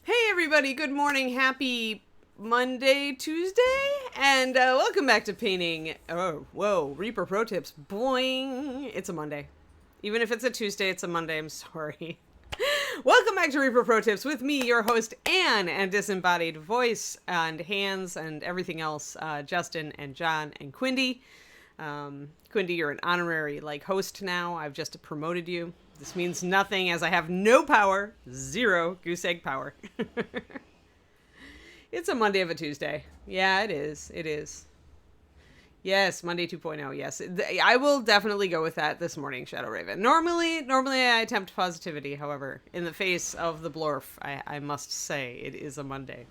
Hey everybody, good morning, happy Monday, Tuesday, and welcome back to painting. Oh, whoa, Reaper Pro Tips, boing! It's a Monday. Even if it's a Tuesday, it's a Monday, I'm sorry. Welcome back to Reaper Pro Tips with me, your host, Anne, and disembodied voice, and hands, and everything else, Justin, and John, and Quindy. Quindy, you're an honorary, host now. I've just promoted you. This means nothing as I have no power, zero goose egg power. It's a Monday of a Tuesday. Yeah, it is. It is. Yes, Monday 2.0. Yes, I will definitely go with that this morning, Shadow Raven. Normally I attempt positivity. However, in the face of the blorf, I must say it is a Monday.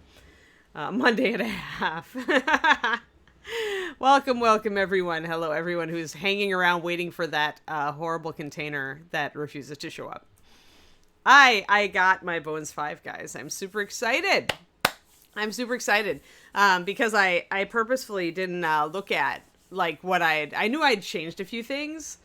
Monday and a half. Welcome everyone. Hello everyone who's hanging around waiting for that horrible container that refuses to show up. I got my Bones 5, guys. I'm super excited. Because I purposefully didn't look at what I knew I'd changed a few things.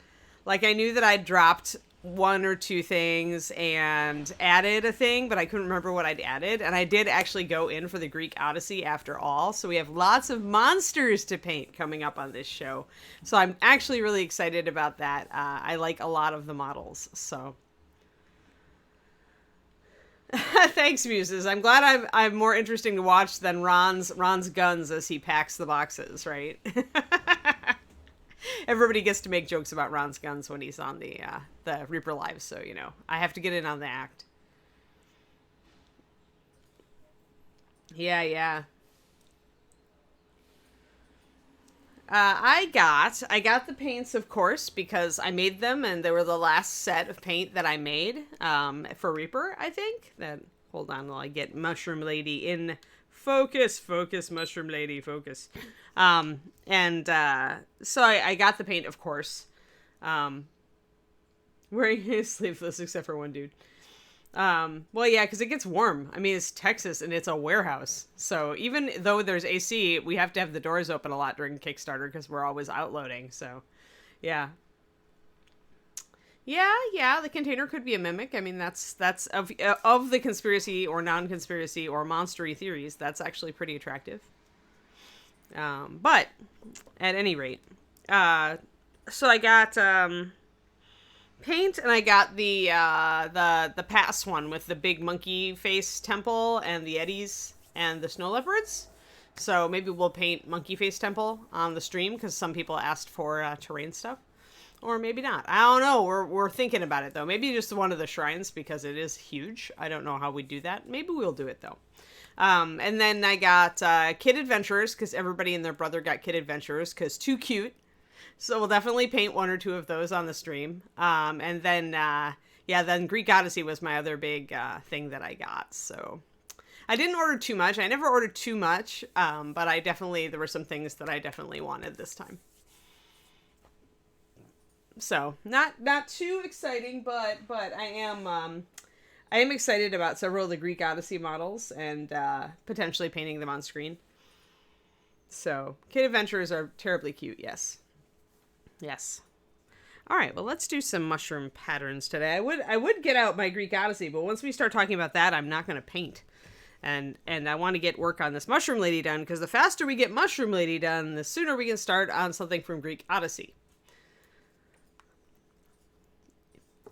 I knew that I'd dropped one or two things and added a thing, but I couldn't remember what I'd added. And I did actually go in for the Greek Odyssey after all. So we have lots of monsters to paint coming up on this show. So I'm actually really excited about that. I like a lot of the models. So thanks, Muses. I'm glad I'm more interesting to watch than Ron's guns as he packs the boxes, right? Everybody gets to make jokes about Ron's guns when he's on the Reaper Live, so, I have to get in on the act. Yeah. I got the paints, of course, because I made them, and they were the last set of paint that I made for Reaper, I think. Hold on while I get Mushroom Lady in focus, Mushroom Lady, focus. So I got the paint, of course. Wearing sleeveless except for one dude. Well, yeah, because it gets warm. I mean, it's Texas and it's a warehouse. So even though there's AC, we have to have the doors open a lot during Kickstarter because we're always outloading. So, yeah. Yeah, the container could be a mimic. I mean, that's of the conspiracy or non-conspiracy or monstery theories, that's actually pretty attractive. But at any rate, so I got paint, and I got the pass one with the big monkey face temple and the eddies and the snow leopards. So maybe we'll paint monkey face temple on the stream because some people asked for terrain stuff. Or maybe not. I don't know. We're thinking about it, though. Maybe just one of the shrines, because it is huge. I don't know how we do that. Maybe we'll do it, though. And then I got Kid Adventurers, because everybody and their brother got Kid Adventurers, because too cute. So we'll definitely paint one or two of those on the stream. And then, then Greek Odyssey was my other big thing that I got. So I didn't order too much. I never ordered too much, but there were some things that I definitely wanted this time. So not too exciting, but I am excited about several of the Greek Odyssey models and potentially painting them on screen. So Kid Adventurers are terribly cute. Yes. All right. Well, let's do some mushroom patterns today. I would get out my Greek Odyssey, but once we start talking about that, I'm not going to paint. And I want to get work on this Mushroom Lady done, because the faster we get Mushroom Lady done, the sooner we can start on something from Greek Odyssey.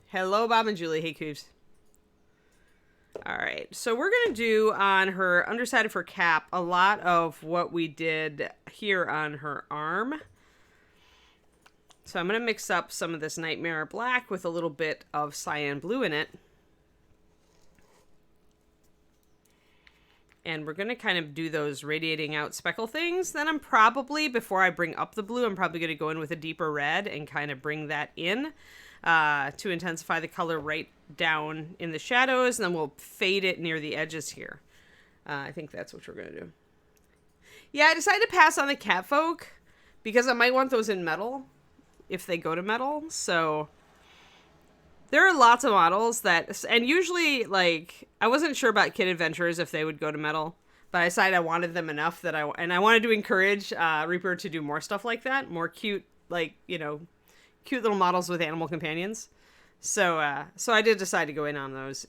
Hello, Bob and Julie. Hey, Coops. All right. So we're going to do on her underside of her cap a lot of what we did here on her arm. So I'm going to mix up some of this Nightmare Black with a little bit of Cyan Blue in it. And we're going to kind of do those radiating out speckle things. Then I'm probably, before I bring up the blue, I'm probably going to go in with a deeper red and kind of bring that in. To intensify the color right down in the shadows, and then we'll fade it near the edges here. I think that's what we're going to do. Yeah, I decided to pass on the catfolk because I might want those in metal if they go to metal. So there are lots of models that, and usually, I wasn't sure about Kid Adventurers if they would go to metal, but I decided I wanted them enough that I wanted to encourage Reaper to do more stuff like that, more cute, cute little models with animal companions. So I did decide to go in on those.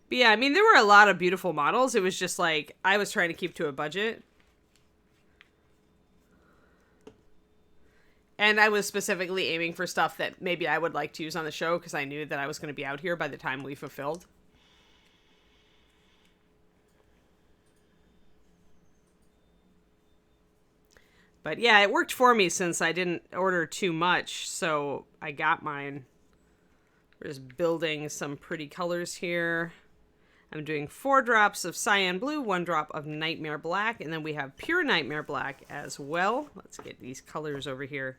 But yeah, I mean, there were a lot of beautiful models. It was just like, I was trying to keep to a budget. And I was specifically aiming for stuff that maybe I would like to use on the show because I knew that I was going to be out here by the time we fulfilled. But yeah, it worked for me since I didn't order too much, so I got mine. We're just building some pretty colors here. I'm doing 4 drops of cyan blue, 1 drop of nightmare black, and then we have pure nightmare black as well. Let's get these colors over here.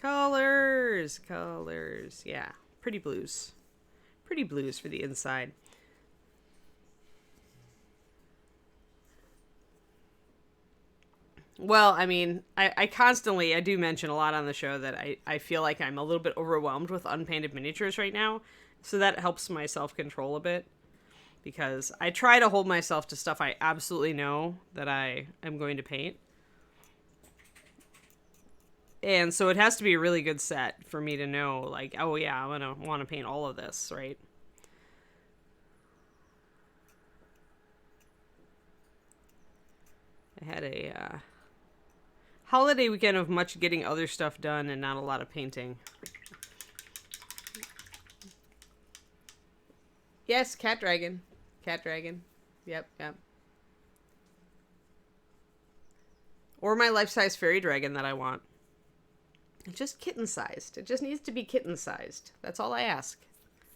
Colors, colors. Yeah, pretty blues. Pretty blues for the inside. Well, I mean, I constantly, I do mention a lot on the show that I feel like I'm a little bit overwhelmed with unpainted miniatures right now. So that helps my self-control a bit. Because I try to hold myself to stuff I absolutely know that I am going to paint. And so it has to be a really good set for me to know, like, oh yeah, I'm going to want to paint all of this, right? I had a holiday weekend of much getting other stuff done and not a lot of painting. Yes, cat dragon. Cat dragon. Yep, yep. Or my life-size fairy dragon that I want. Just kitten-sized. It just needs to be kitten-sized. That's all I ask.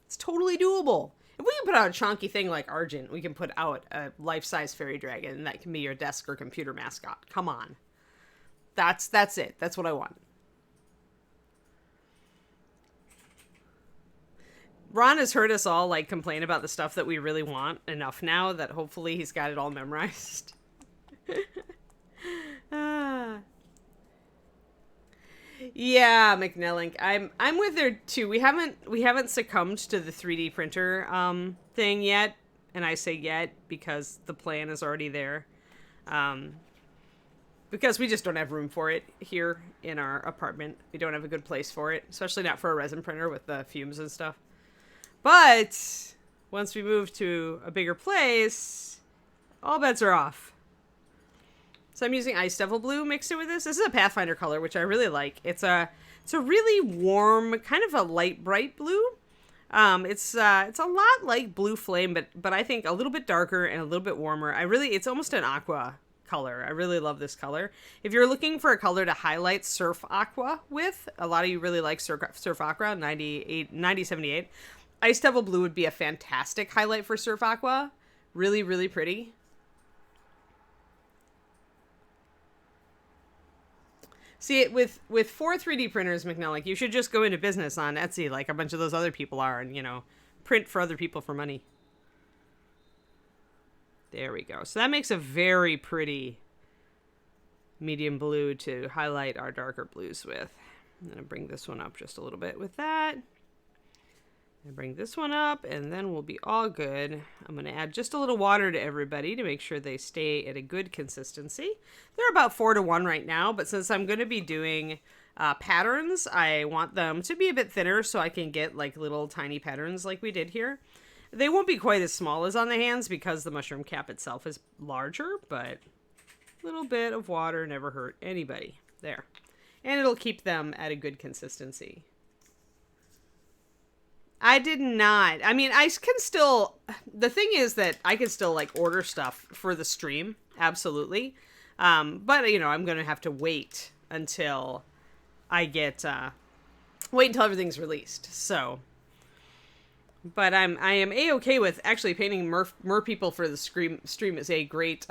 It's totally doable. If we can put out a chonky thing like Argent, we can put out a life-size fairy dragon, and that can be your desk or computer mascot. Come on. That's it. That's what I want. Ron has heard us all, like, complain about the stuff that we really want enough now that hopefully he's got it all memorized. Yeah, McNellink. I'm with her too. We haven't succumbed to the 3D printer thing yet, and I say yet because the plan is already there. Because we just don't have room for it here in our apartment. We don't have a good place for it, especially not for a resin printer with the fumes and stuff. But once we move to a bigger place, all bets are off. So I'm using Ice Devil Blue mixed in with this. This is a Pathfinder color, which I really like. It's a really warm, kind of a light bright blue. It's a lot like Blue Flame, but I think a little bit darker and a little bit warmer. It's almost an aqua color. I really love this color. If you're looking for a color to highlight Surf Aqua with, a lot of you really like Surf Aqua 9078. Ice Devil Blue would be a fantastic highlight for Surf Aqua. Really, really pretty. See, with 4 3D printers, McNellick, you should just go into business on Etsy like a bunch of those other people are and, print for other people for money. There we go. So that makes a very pretty medium blue to highlight our darker blues with. I'm going to bring this one up just a little bit with that. And bring this one up, and then we'll be all good. I'm going to add just a little water to everybody to make sure they stay at a good consistency. They're about 4-to-1 right now, but since I'm going to be doing patterns, I want them to be a bit thinner so I can get like little tiny patterns like we did here. They won't be quite as small as on the hands because the mushroom cap itself is larger, but a little bit of water never hurt anybody. There. And it'll keep them at a good consistency. I did not. I mean, I can still... The thing is that I can still, like, order stuff for the stream. Absolutely. But, I'm going to have to wait until I get... wait until everything's released. So... But I am A-okay with actually painting mer people for the stream is a great...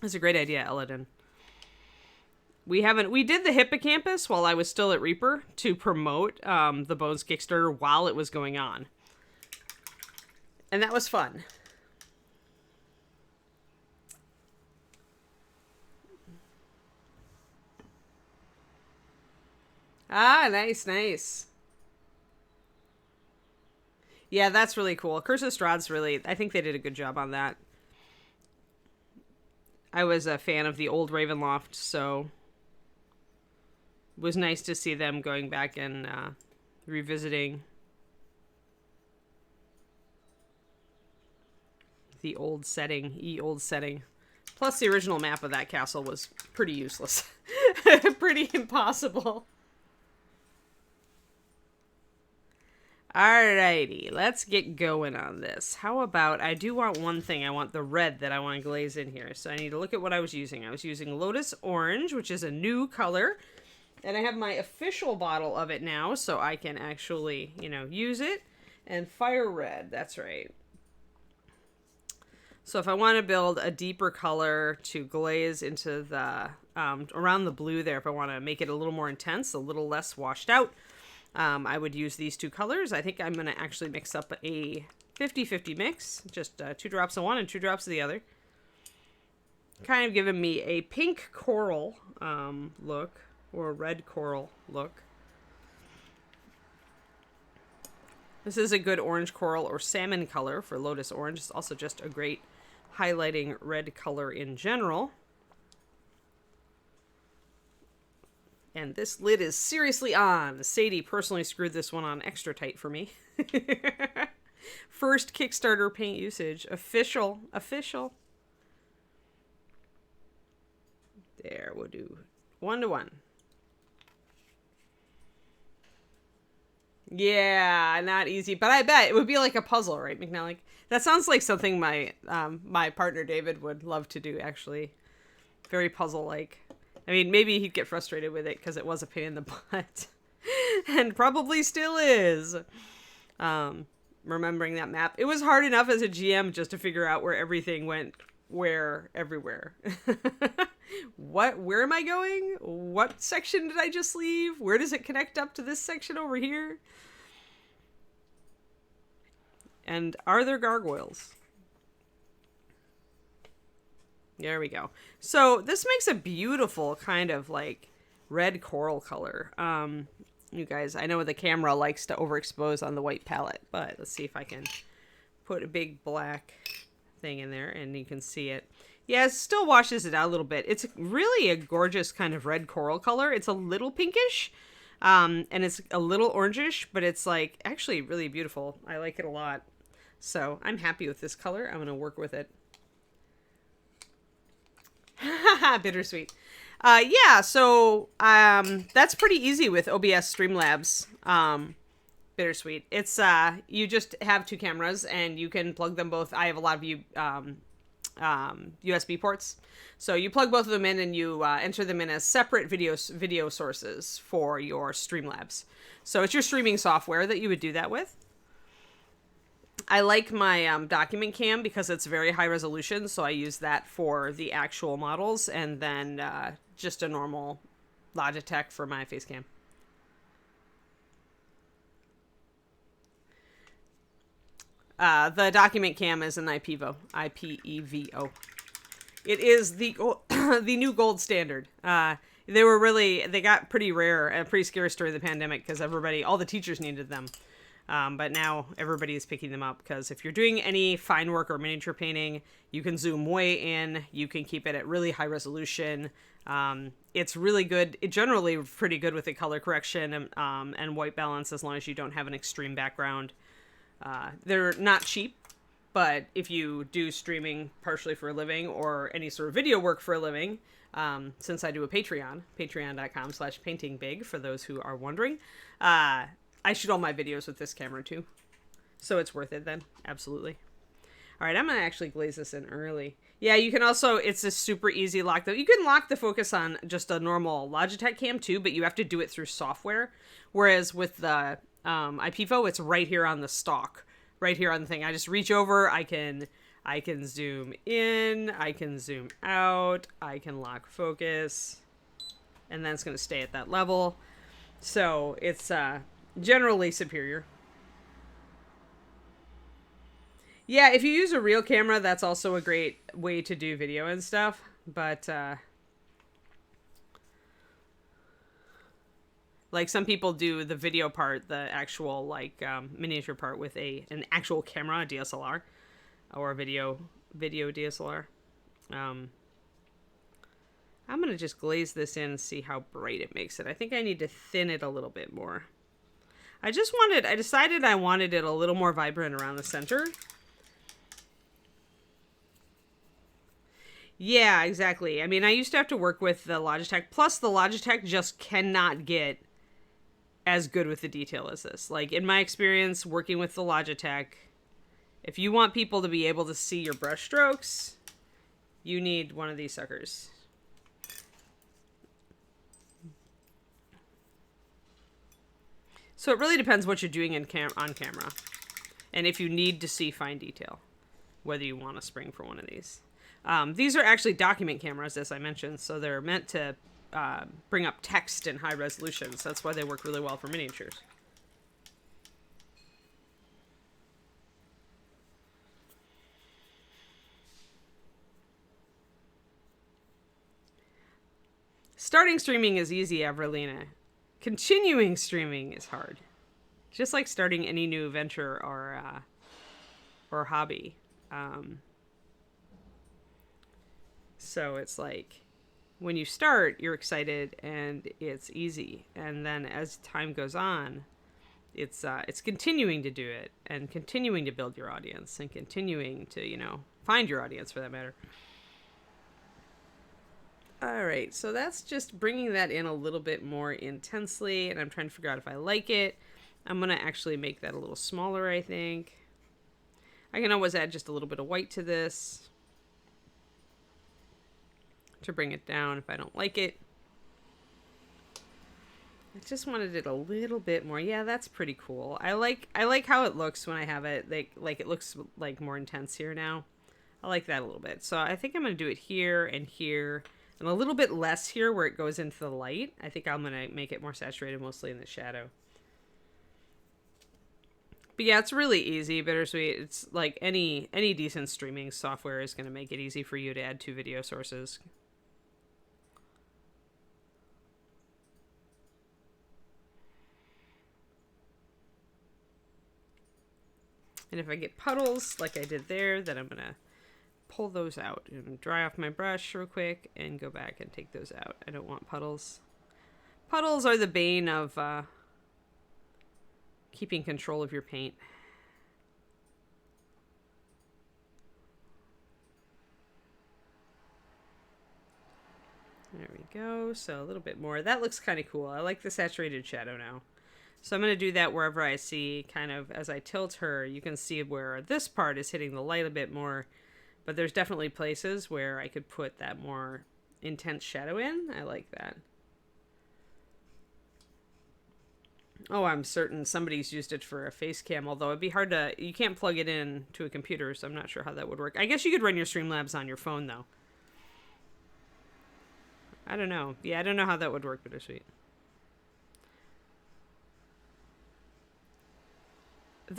It's a great idea, Eladin. We did the Hippocampus while I was still at Reaper to promote the Bones Kickstarter while it was going on. And that was fun. Ah, nice, nice. Yeah, that's really cool. Curse of Strahd's really... I think they did a good job on that. I was a fan of the old Ravenloft, so it was nice to see them going back and revisiting the old setting, old setting. Plus, the original map of that castle was pretty useless. Pretty impossible. Alrighty, let's get going on this. How about, I do want one thing. I want the red that I want to glaze in here. So I need to look at what I was using. I was using Lotus Orange, which is a new color. And I have my official bottle of it now, so I can actually, you know, use it. And Fire Red, that's right. So if I want to build a deeper color to glaze into the, around the blue there, if I want to make it a little more intense, a little less washed out, I would use these two colors. I think I'm going to actually mix up a 50-50 mix. Just 2 drops of one and 2 drops of the other. Kind of giving me a pink coral look, or a red coral look. This is a good orange coral or salmon color for Lotus Orange. It's also just a great highlighting red color in general. And this lid is seriously on. Sadie personally screwed this one on extra tight for me. First Kickstarter paint usage. Official. There, we'll do 1 to 1. Yeah, not easy, but I bet it would be like a puzzle, right, McNally? That sounds like something my my partner David would love to do, actually. Very puzzle-like. I mean, maybe he'd get frustrated with it because it was a pain in the butt. And probably still is. Remembering that map. It was hard enough as a GM just to figure out where everything went everywhere. Where am I going? What section did I just leave? Where does it connect up to this section over here? And are there gargoyles? There we go. So this makes a beautiful kind of like red coral color. You guys, I know the camera likes to overexpose on the white palette, but let's see if I can put a big black thing in there and you can see it. Yeah, it still washes it out a little bit. It's really a gorgeous kind of red coral color. It's a little pinkish, and it's a little orangish, but it's like actually really beautiful. I like it a lot. So I'm happy with this color. I'm going to work with it. Bittersweet. Yeah, so that's pretty easy with OBS Streamlabs. Bittersweet. It's you just have 2 cameras and you can plug them both. I have a lot of USB ports, so you plug both of them in and you enter them in as separate video sources for your Streamlabs. So it's your streaming software that you would do that with. I like my document cam because it's very high resolution, so I use that for the actual models, and then just a normal Logitech for my face cam. The document cam is an IPEVO. IPEVO. It is the the new gold standard. They got pretty rare and pretty scarce during the pandemic because all the teachers needed them. But now everybody is picking them up because if you're doing any fine work or miniature painting, you can zoom way in. You can keep it at really high resolution. It's really good. It's generally pretty good with the color correction and white balance as long as you don't have an extreme background. They're not cheap, but if you do streaming partially for a living or any sort of video work for a living, since I do a Patreon, patreon.com/paintingbig for those who are wondering, I shoot all my videos with this camera too. So it's worth it then. Absolutely. All right, I'm going to actually glaze this in early. Yeah, you can also, it's a super easy lock though. You can lock the focus on just a normal Logitech cam too, but you have to do it through software. Whereas with the IPEVO, it's right here on the stock, right here on the thing. I just reach over, I can zoom in, I can zoom out, I can lock focus, and then it's going to stay at that level. So it's generally superior. Yeah, if you use a real camera, that's also a great way to do video and stuff. But like some people do the video part, the actual like miniature part with an actual camera, a DSLR, or a video DSLR. I'm going to just glaze this in and see how bright it makes it. I think I need to thin it a little bit more. I decided I wanted it a little more vibrant around the center. Yeah, exactly. I mean, I used to have to work with the Logitech. Plus, the Logitech just cannot get as good with the detail as this. Like, in my experience working with the Logitech, if you want people to be able to see your brush strokes, you need one of these suckers. So it really depends what you're doing on camera. And if you need to see fine detail, whether you want a spring for one of these. These are actually document cameras, as I mentioned, so they're meant to bring up text in high resolution. So that's why they work really well for miniatures. Starting streaming is easy, Avrelina. Continuing streaming is hard. Just like starting any new venture or hobby. So it's like when you start, you're excited and it's easy, and then as time goes on, it's continuing to do it and continuing to build your audience and continuing to find your audience for that matter. All right, so that's just bringing that in a little bit more intensely, and I'm trying to figure out if I like it. I'm going to actually make that a little smaller, I think. I can always add just a little bit of white to this to bring it down if I don't like it. I just wanted it a little bit more. Yeah, that's pretty cool. I like how it looks when I have it. Like it looks like more intense here now. I like that a little bit. So I think I'm going to do it here and here. And a little bit less here where it goes into the light. I think I'm going to make it more saturated mostly in the shadow. But yeah, it's really easy, Bittersweet. It's like any decent streaming software is going to make it easy for you to add 2 video sources. And if I get puddles like I did there, then I'm going to pull those out and dry off my brush real quick and go back and take those out. I don't want puddles. Puddles are the bane of keeping control of your paint. There we go. So a little bit more. That looks kind of cool. I like the saturated shadow now. So I'm going to do that wherever I see, kind of as I tilt her, you can see where this part is hitting the light a bit more. But there's definitely places where I could put that more intense shadow in. I like that. Oh, I'm certain somebody's used it for a face cam, although it'd be hard to... You can't plug it in to a computer, so I'm not sure how that would work. I guess you could run your Streamlabs on your phone, though. I don't know. Yeah, I don't know how that would work, Bittersweet.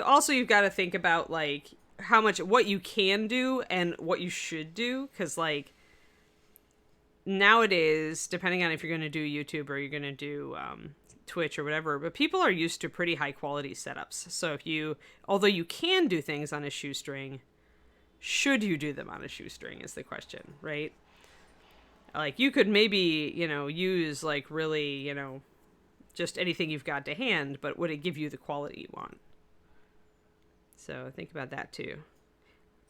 Also, you've got to think about, like, what you can do and what you should do, because, like, nowadays, depending on if you're going to do YouTube or you're going to do Twitch or whatever, but people are used to pretty high quality setups. So although you can do things on a shoestring, should you do them on a shoestring is the question, right? Like, you could maybe, use, like, really, just anything you've got to hand, but would it give you the quality you want? So think about that too.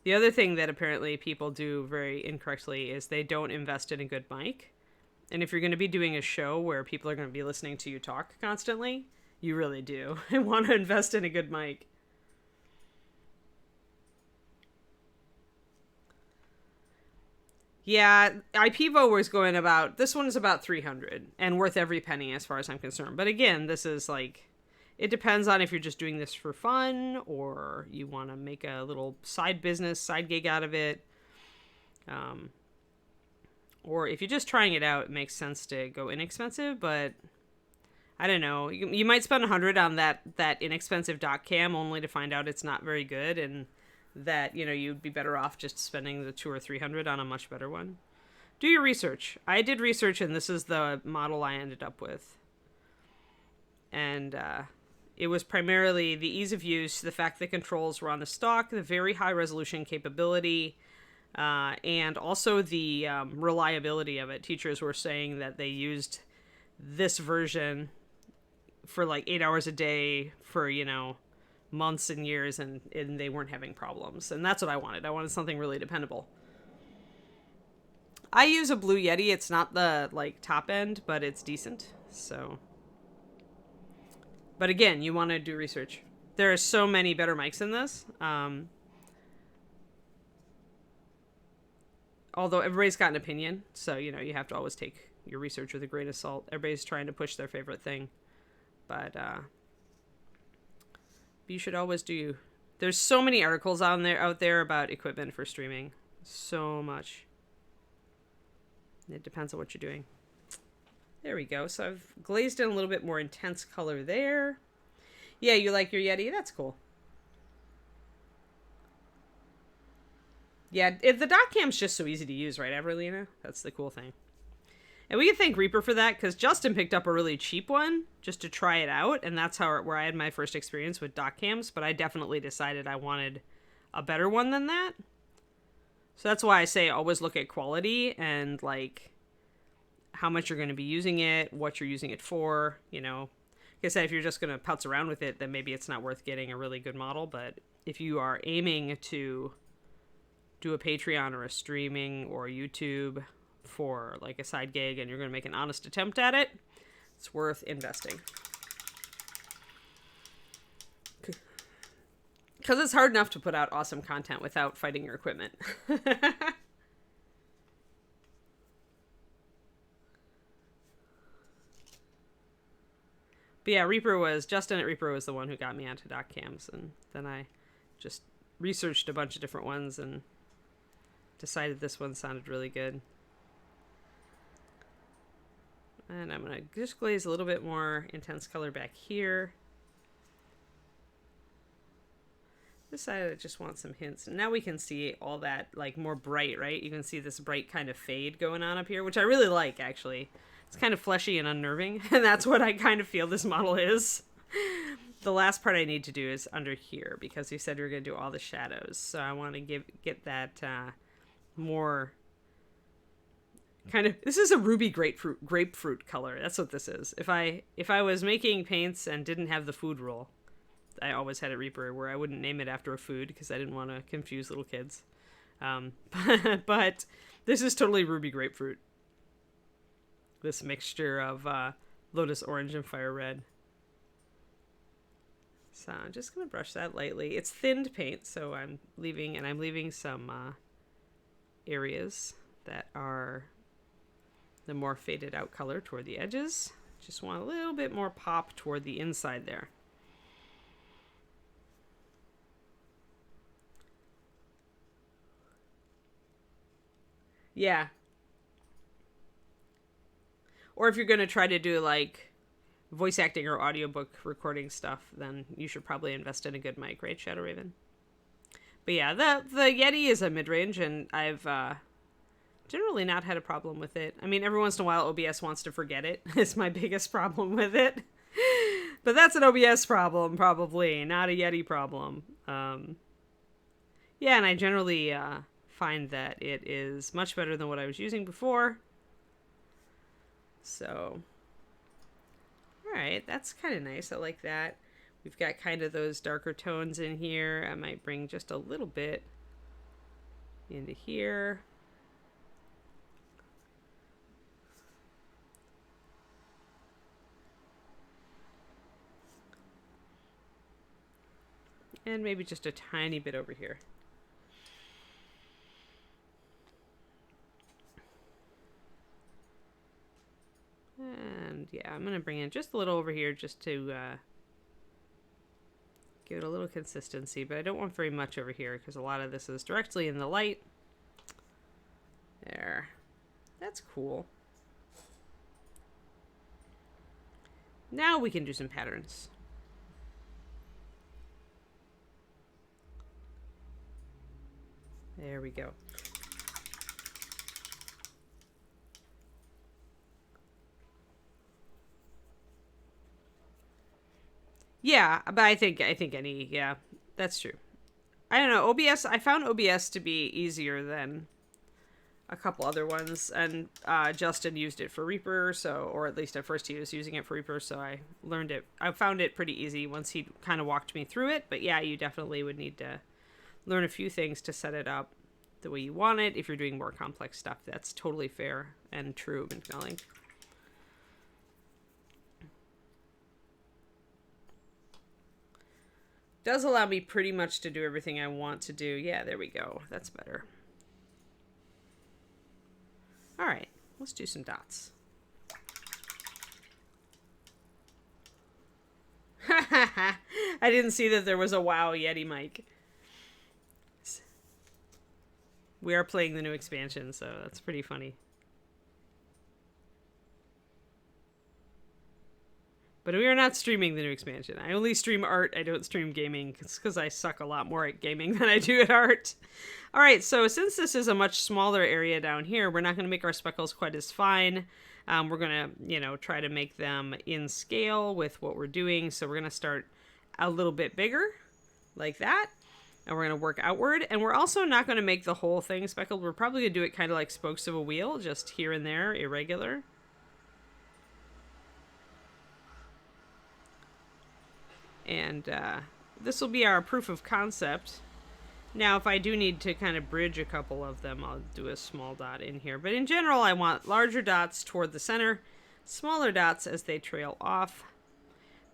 The other thing that apparently people do very incorrectly is they don't invest in a good mic. And if you're going to be doing a show where people are going to be listening to you talk constantly, you really do want to invest in a good mic. Yeah, IPvo was going about, this one is about 300 and worth every penny as far as I'm concerned. But again, this is like, it depends on if you're just doing this for fun or you want to make a little side business, side gig out of it. Or if you're just trying it out, it makes sense to go inexpensive, but I don't know. You might spend $100 on that inexpensive dock cam only to find out it's not very good, and that, you'd be better off just spending the $200 or $300 on a much better one. Do your research. I did research, and this is the model I ended up with. And it was primarily the ease of use, the fact that controls were on the stock, the very high resolution capability, And also the reliability of it. Teachers were saying that they used this version for like 8 hours a day for, months and years, and they weren't having problems. And that's what I wanted. I wanted something really dependable. I use a Blue Yeti. It's not the like top end, but it's decent. So, but again, you want to do research. There are so many better mics in this. Although everybody's got an opinion, so you have to always take your research with a grain of salt. Everybody's trying to push their favorite thing, but you should always do. There's so many articles out there about equipment for streaming. So much. It depends on what you're doing. There we go. So I've glazed in a little bit more intense color there. Yeah, you like your Yeti? That's cool. Yeah, the dot cam's just so easy to use, right, Everlina? That's the cool thing. And we can thank Reaper for that, because Justin picked up a really cheap one just to try it out, and that's where I had my first experience with dot cams, but I definitely decided I wanted a better one than that. So that's why I say always look at quality and, like, how much you're going to be using it, what you're using it for, Like I said, if you're just going to putz around with it, then maybe it's not worth getting a really good model, but if you are aiming to do a Patreon or a streaming or YouTube for, like, a side gig and you're going to make an honest attempt at it, it's worth investing. Because it's hard enough to put out awesome content without fighting your equipment. But yeah, Justin at Reaper was the one who got me onto dot cams, and then I just researched a bunch of different ones and decided this one sounded really good. And I'm going to just glaze a little bit more intense color back here. This side I just want some hints. And now we can see all that, like, more bright, right? You can see this bright kind of fade going on up here, which I really like, actually. It's kind of fleshy and unnerving, and that's what I kind of feel this model is. The last part I need to do is under here, because you said you were going to do all the shadows. So I want to get that more kind of... This is a ruby grapefruit color. That's what this is. If I was making paints and didn't have the food rule, I always had a Reaper where I wouldn't name it after a food because I didn't want to confuse little kids. But this is totally ruby grapefruit. This mixture of lotus orange and fire red. So I'm just going to brush that lightly. It's thinned paint, so I'm leaving some areas that are the more faded out color toward the edges. Just want a little bit more pop toward the inside there. Yeah. Or if you're going to try to do, like, voice acting or audiobook recording stuff, then you should probably invest in a good mic, right, Shadow Raven? But yeah, the Yeti is a mid-range, and I've generally not had a problem with it. I mean, every once in a while, OBS wants to forget it. It's my biggest problem with it. But that's an OBS problem, probably, not a Yeti problem. Yeah, and I generally find that it is much better than what I was using before. So, alright, that's kind of nice. I like that. We've got kind of those darker tones in here. I might bring just a little bit into here. And maybe just a tiny bit over here. And yeah, I'm going to bring in just a little over here just to give it a little consistency, but I don't want very much over here because a lot of this is directly in the light. There. That's cool. Now we can do some patterns. There we go. Yeah, but I think yeah, that's true. I don't know, OBS, I found OBS to be easier than a couple other ones, and Justin used it for Reaper, so, or at least at first he was using it for Reaper, so I learned it. I found it pretty easy once he kind of walked me through it, but yeah, you definitely would need to learn a few things to set it up the way you want it. If you're doing more complex stuff, that's totally fair and true, McNelling. Does allow me pretty much to do everything I want to do. Yeah, there we go. That's better. All right, let's do some dots. I didn't see that there was a wow Yeti mic. We are playing the new expansion, so that's pretty funny. But we are not streaming the new expansion. I only stream art. I don't stream gaming. It's because I suck a lot more at gaming than I do at art. All right, so since this is a much smaller area down here, we're not going to make our speckles quite as fine. We're going to, try to make them in scale with what we're doing. So we're going to start a little bit bigger, like that. And we're going to work outward. And we're also not going to make the whole thing speckled. We're probably going to do it kind of like spokes of a wheel, just here and there, irregular. And this will be our proof of concept. Now, if I do need to kind of bridge a couple of them, I'll do a small dot in here. But in general, I want larger dots toward the center, smaller dots as they trail off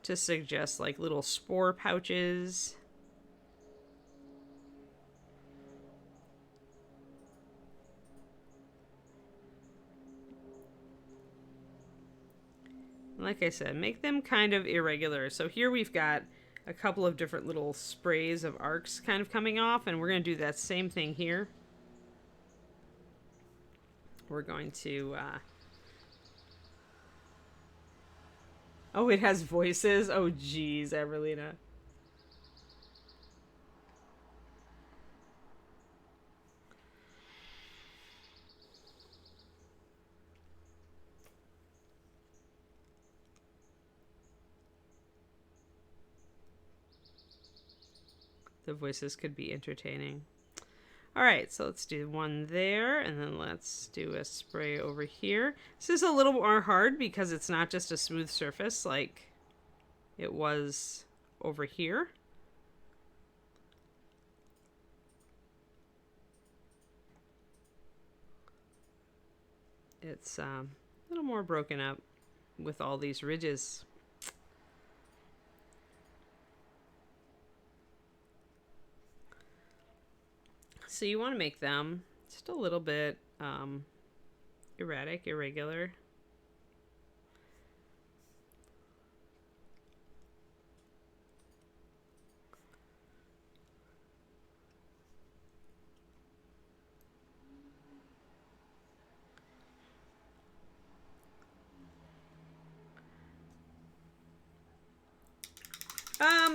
to suggest like little spore pouches. Like I said, make them kind of irregular. So here we've got a couple of different little sprays of arcs kind of coming off, and we're going to do that same thing here. We're going to... Oh, it has voices? Oh, geez, Evelina. The voices could be entertaining. All right, so let's do one there, and then let's do a spray over here. This is a little more hard because it's not just a smooth surface like it was over here. It's a little more broken up with all these ridges. So you want to make them just a little bit erratic, irregular.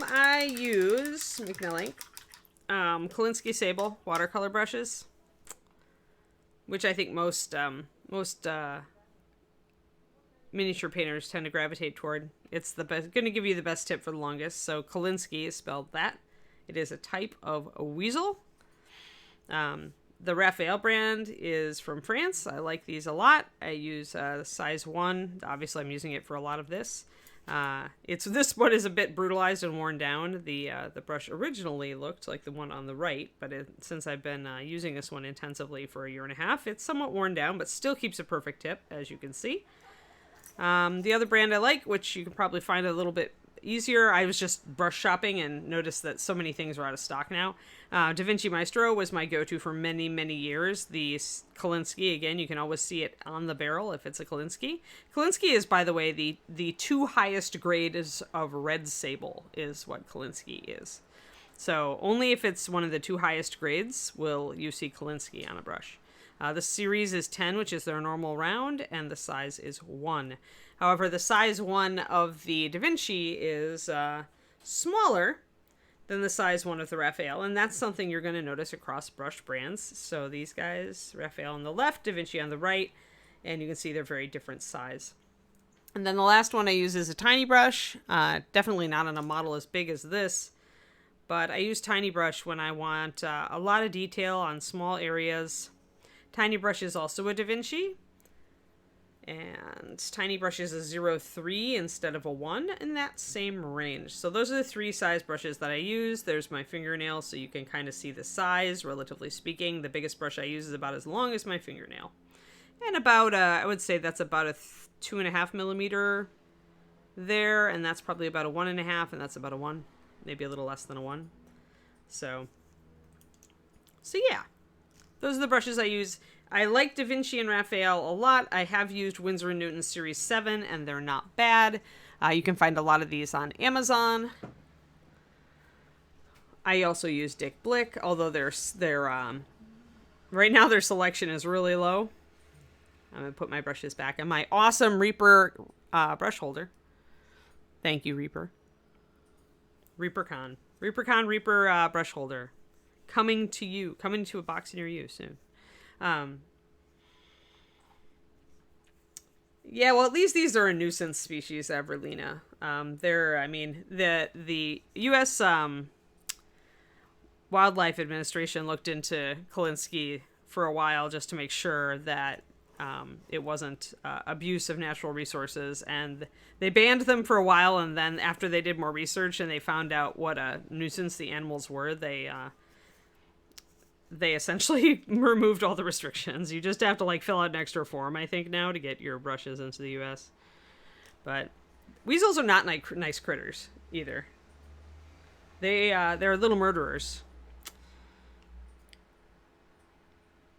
I use McNelling. Kolinsky Sable watercolor brushes, which I think most miniature painters tend to gravitate toward. It's the best, going to give you the best tip for the longest. So Kolinsky is spelled that. It is a type of a weasel. The Raphael brand is from France. I like these a lot. I use size 1. Obviously, I'm using it for a lot of this. This one is a bit brutalized and worn down. The brush originally looked like the one on the right, but since I've been using this one intensively for a year and a half, it's somewhat worn down, but still keeps a perfect tip, as you can see. The other brand I like, which you can probably find a little bit easier, I was just brush shopping and noticed that so many things are out of stock now. Vinci Maestro was my go-to for many, many years. The Kolinsky, again, you can always see it on the barrel if it's a Kolinsky. Kolinsky is, by the way, the 2 highest grades of red sable is what Kolinsky is. So only if it's one of the 2 highest grades will you see Kolinsky on a brush. The series is 10, which is their normal round, and the size is 1. However, the size 1 of the Da Vinci is smaller than the size 1 of the Raphael, and that's something you're going to notice across brush brands. So these guys, Raphael on the left, Da Vinci on the right, and you can see they're very different size. And then the last one I use is a tiny brush, definitely not on a model as big as this, But I use Tiny Brush when I want a lot of detail on small areas. Tiny Brush is also a Da Vinci. And Tiny Brush is a 0.3 instead of a 1 in that same range. So those are the 3 size brushes that I use. There's my fingernail, so you can kind of see the size, relatively speaking. The biggest brush I use is about as long as my fingernail. And about, I would say that's about a 2.5 millimeter there, and that's probably about a 1.5, and that's about a 1. Maybe a little less than a 1. So yeah. Those are the brushes I use. I like Da Vinci and Raphael a lot. I have used Winsor & Newton Series 7, and they're not bad. You can find a lot of these on Amazon. I also use Dick Blick, although right now their selection is really low. I'm going to put my brushes back in my awesome Reaper brush holder. Thank you, Reaper. Reaper brush holder. Coming to a box near you soon. Yeah, well, at least these are a nuisance species, Everlina. The U.S. Wildlife Administration looked into Kolinsky for a while just to make sure that it wasn't abuse of natural resources, and they banned them for a while, and then after they did more research and they found out what a nuisance the animals were, they essentially removed all the restrictions. You just have to fill out an extra form, I think, now to get your brushes into the U.S. But weasels are not nice critters either. They're little murderers.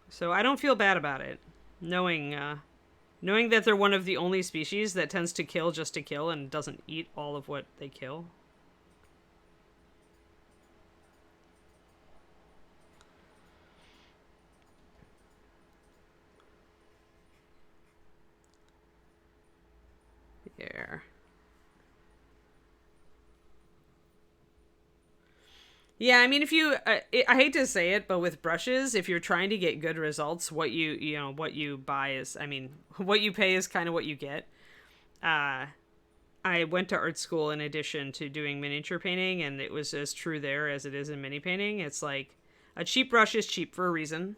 So I don't feel bad about it, knowing that they're one of the only species that tends to kill just to kill and doesn't eat all of what they kill. There. Yeah, I mean, if you, I hate to say it, but with brushes, if you're trying to get good results, what you buy is, what you pay is kind of what you get. I went to art school in addition to doing miniature painting, and it was as true there as it is in mini painting. It's like a cheap brush is cheap for a reason.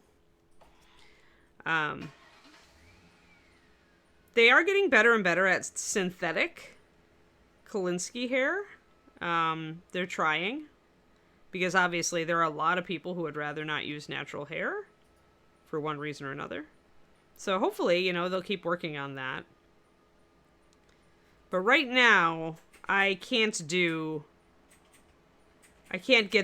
They are getting better and better at synthetic Kolinsky hair. They're trying. Because obviously there are a lot of people who would rather not use natural hair for one reason or another. So hopefully, they'll keep working on that. But right now, I can't get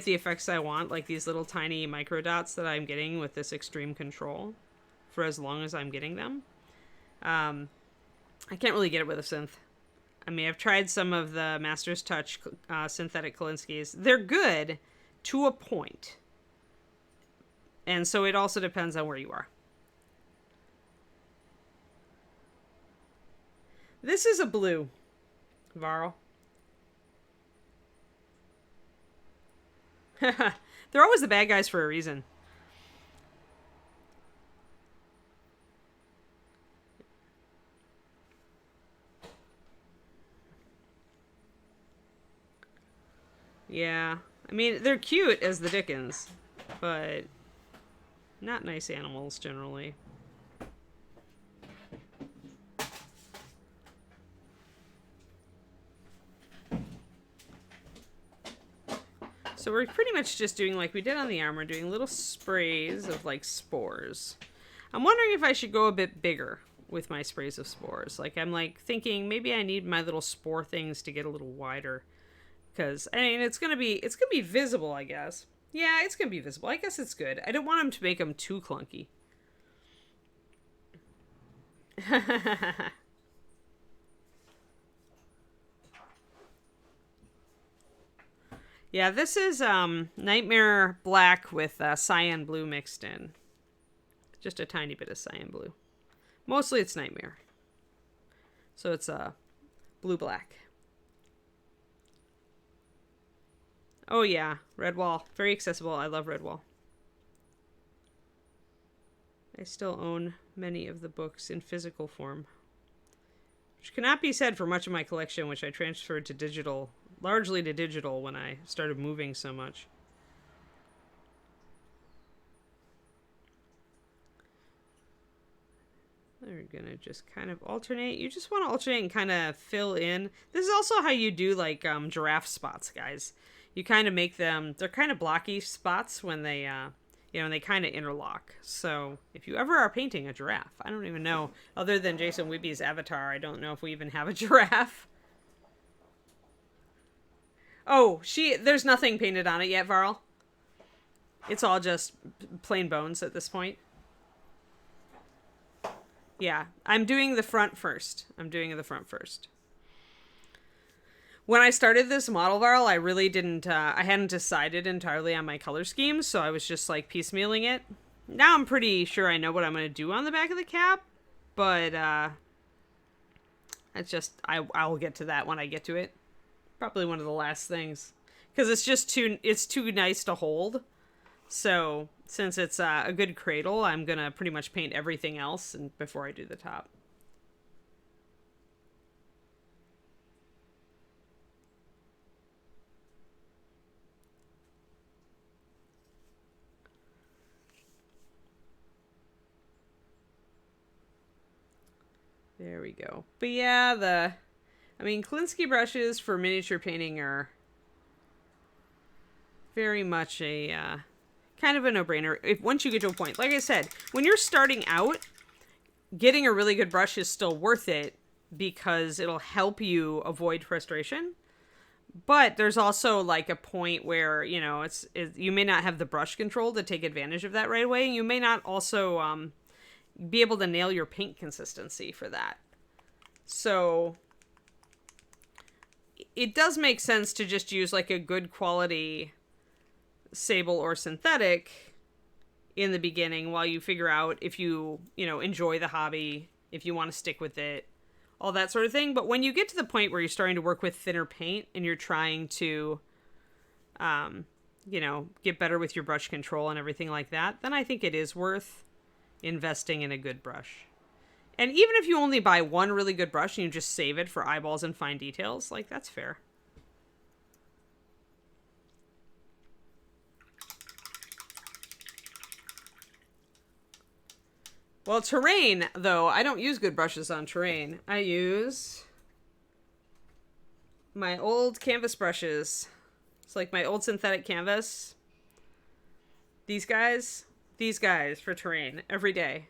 the effects I want, like these little tiny micro dots that I'm getting with this extreme control for as long as I'm getting them. I can't really get it with a synth. I've tried some of the Master's Touch synthetic Kolinskys. They're good to a point. And so it also depends on where you are. This is a blue, Varl. They're always the bad guys for a reason. Yeah. They're cute as the dickens, but not nice animals generally. So we're pretty much just doing like we did on the arm. We're doing little sprays of spores. I'm wondering if I should go a bit bigger with my sprays of spores. I'm thinking maybe I need my little spore things to get a little wider. Because, it's gonna be visible, I guess. Yeah, it's gonna be visible. I guess it's good. I don't want them to make them too clunky. Yeah, this is Nightmare Black with Cyan Blue mixed in. Just a tiny bit of Cyan Blue. Mostly it's Nightmare. So it's blue-black. Oh yeah, Redwall. Very accessible. I love Redwall. I still own many of the books in physical form. Which cannot be said for much of my collection, which I transferred to digital largely to digital when I started moving so much. We're gonna just kind of alternate. You just want to alternate and kind of fill in. This is also how you do like giraffe spots, guys. You kind of make them, they're kind of blocky spots when they, and they kind of interlock. So if you ever are painting a giraffe, I don't even know, other than Jason Whippy's avatar, I don't know if we even have a giraffe. Oh, there's nothing painted on it yet, Varl. It's all just plain bones at this point. Yeah, I'm doing the front first. When I started this model, Varl, I really didn't, I hadn't decided entirely on my color scheme, so I was just like piecemealing it. Now I'm pretty sure I know what I'm going to do on the back of the cap, but it's just, I'll get to that when I get to it. Probably one of the last things, because it's too nice to hold. So since it's a good cradle, I'm going to pretty much paint everything else before I do the top. There we go. But yeah, Kolinsky brushes for miniature painting are very much a kind of a no-brainer. Once you get to a point, like I said, when you're starting out, getting a really good brush is still worth it because it'll help you avoid frustration. But there's also like a point where, you may not have the brush control to take advantage of that right away. You may not also be able to nail your paint consistency for that. So it does make sense to just use like a good quality Sable or synthetic in the beginning while you figure out if you enjoy the hobby, if you want to stick with it, all that sort of thing. But when you get to the point where you're starting to work with thinner paint and you're trying to, get better with your brush control and everything like that, then I think it is worth investing in a good brush. And even if you only buy one really good brush and you just save it for eyeballs and fine details, like, that's fair. Well, terrain, though, I don't use good brushes on terrain. I use my old canvas brushes. It's like my old synthetic canvas. These guys for terrain every day.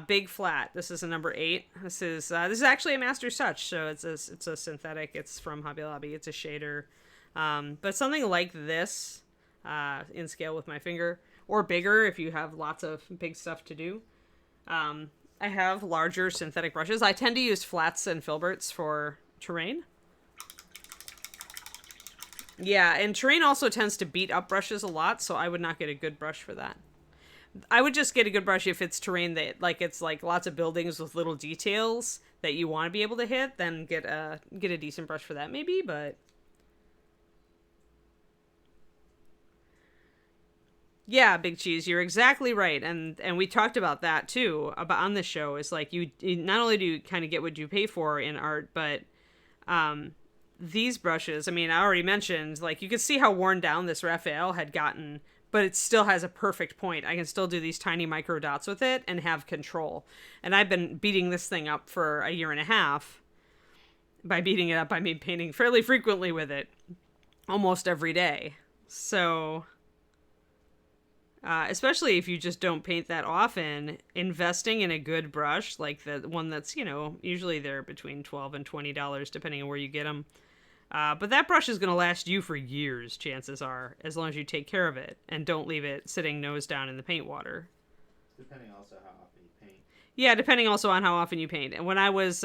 Big flat. This is a number 8. This is actually a Master's Touch, so it's a synthetic. It's from Hobby Lobby. It's a shader, but something like this, in scale with my finger, or bigger if you have lots of big stuff to do. I have larger synthetic brushes. I tend to use flats and filberts for terrain. Yeah, and terrain also tends to beat up brushes a lot, so I would not get a good brush for that. I would just get a good brush if it's terrain that, it's like lots of buildings with little details that you want to be able to hit, then get a decent brush for that maybe, but... Yeah, Big Cheese, you're exactly right, and we talked about that too on the show. Is like you not only do you kind of get what you pay for in art, but these brushes. I already mentioned, like, you could see how worn down this Raphael had gotten, but it still has a perfect point. I can still do these tiny micro dots with it and have control. And I've been beating this thing up for a year and a half. By beating it up, I mean painting fairly frequently with it, almost every day. So. Especially if you just don't paint that often, investing in a good brush, like the one that's, usually they're between $12 and $20, depending on where you get them. But that brush is going to last you for years, chances are, as long as you take care of it and don't leave it sitting nose down in the paint water. Depending also how often you paint. Yeah, depending also on how often you paint. And when I was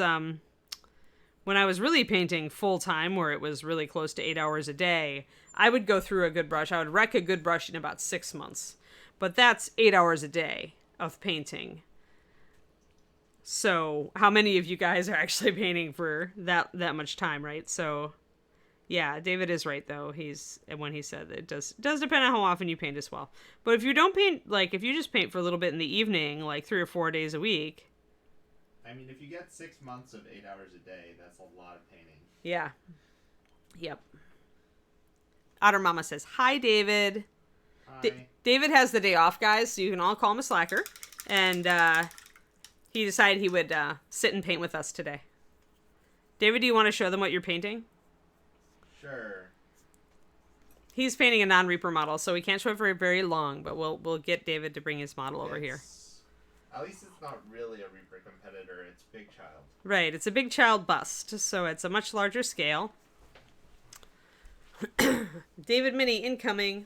really painting full time, where it was really close to 8 hours a day, I would go through a good brush. I would wreck a good brush in about 6 months. But that's 8 hours a day of painting. So how many of you guys are actually painting for that much time, right? So yeah, David is right though. When he said that it does depend on how often you paint as well. But if you don't paint, like if you just paint for a little bit in the evening, like 3 or 4 days a week. If you get 6 months of 8 hours a day, that's a lot of painting. Yeah. Yep. Otter Mama says, hi, David. Hi. David has the day off, guys, so you can all call him a slacker. And he decided he would sit and paint with us today. David, do you want to show them what you're painting? Sure. He's painting a non-Reaper model, so we can't show it for very long, but we'll get David to bring his model over here. At least it's not really a Reaper competitor, it's Big Child. Right, it's a Big Child bust, so it's a much larger scale. David Mini incoming.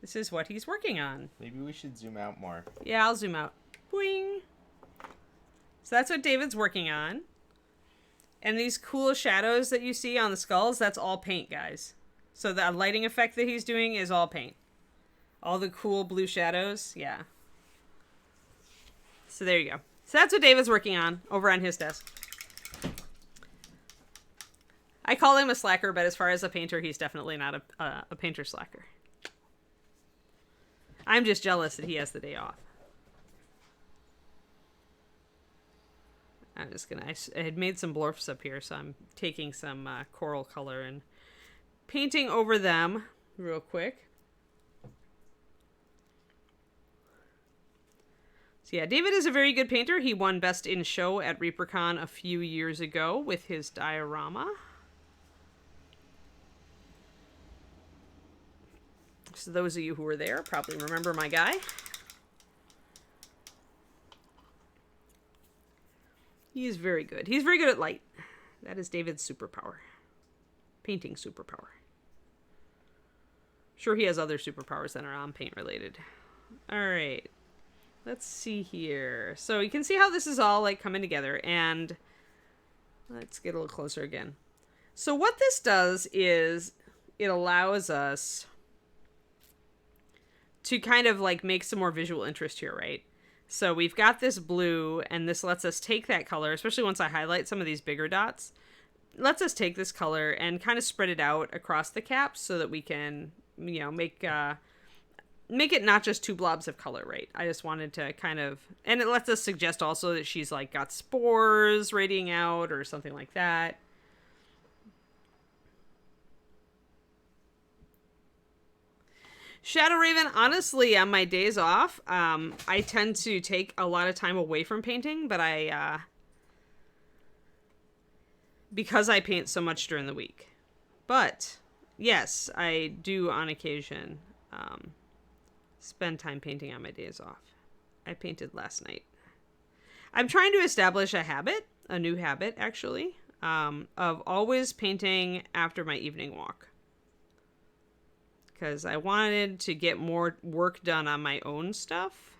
This is what he's working on. Maybe we should zoom out more. Yeah, I'll zoom out. Boing. So that's what David's working on. And these cool shadows that you see on the skulls, that's all paint, guys. So the lighting effect that he's doing is all paint. All the cool blue shadows, yeah. So there you go. So that's what David's working on over on his desk. I call him a slacker, but as far as a painter, he's definitely not a painter slacker. I'm just jealous that he has the day off. I'm just gonna, I had made some blorps up here, so I'm taking some coral color and painting over them real quick. So yeah, David is a very good painter. He won Best in Show at ReaperCon a few years ago with his diorama. So those of you who were there probably remember my guy. He is very good. He's very good at light. That is David's superpower. Painting superpower. Sure, he has other superpowers that are on-paint related. Alright. Let's see here. So you can see how this is all like coming together. And let's get a little closer again. So what this does is it allows us to kind of like make some more visual interest here, right? So we've got this blue, and this lets us take that color, especially once I highlight some of these bigger dots, lets us take this color and kind of spread it out across the caps so that we can, you know, make it not just two blobs of color, right? I just wanted to kind of, and it lets us suggest also that she's like got spores radiating out or something like that. Shadow Raven, honestly, on my days off, I tend to take a lot of time away from painting, but because I paint so much during the week. But, yes, I do on occasion spend time painting on my days off. I painted last night. I'm trying to establish a habit, a new habit, actually, of always painting after my evening walk. Because I wanted to get more work done on my own stuff.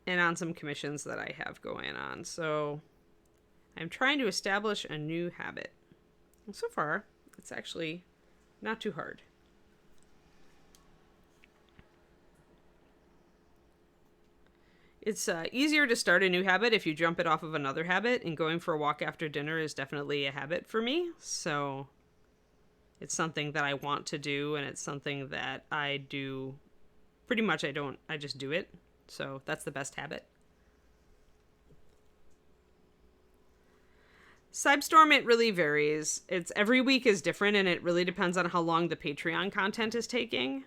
And on some commissions that I have going on. So I'm trying to establish a new habit. And so far, it's actually not too hard. It's easier to start a new habit if you jump it off of another habit, and going for a walk after dinner is definitely a habit for me. So it's something that I want to do, and it's something that I do pretty much. I just do it. So that's the best habit. Cybestorm, it really varies. It's every week is different, and it really depends on how long the Patreon content is taking.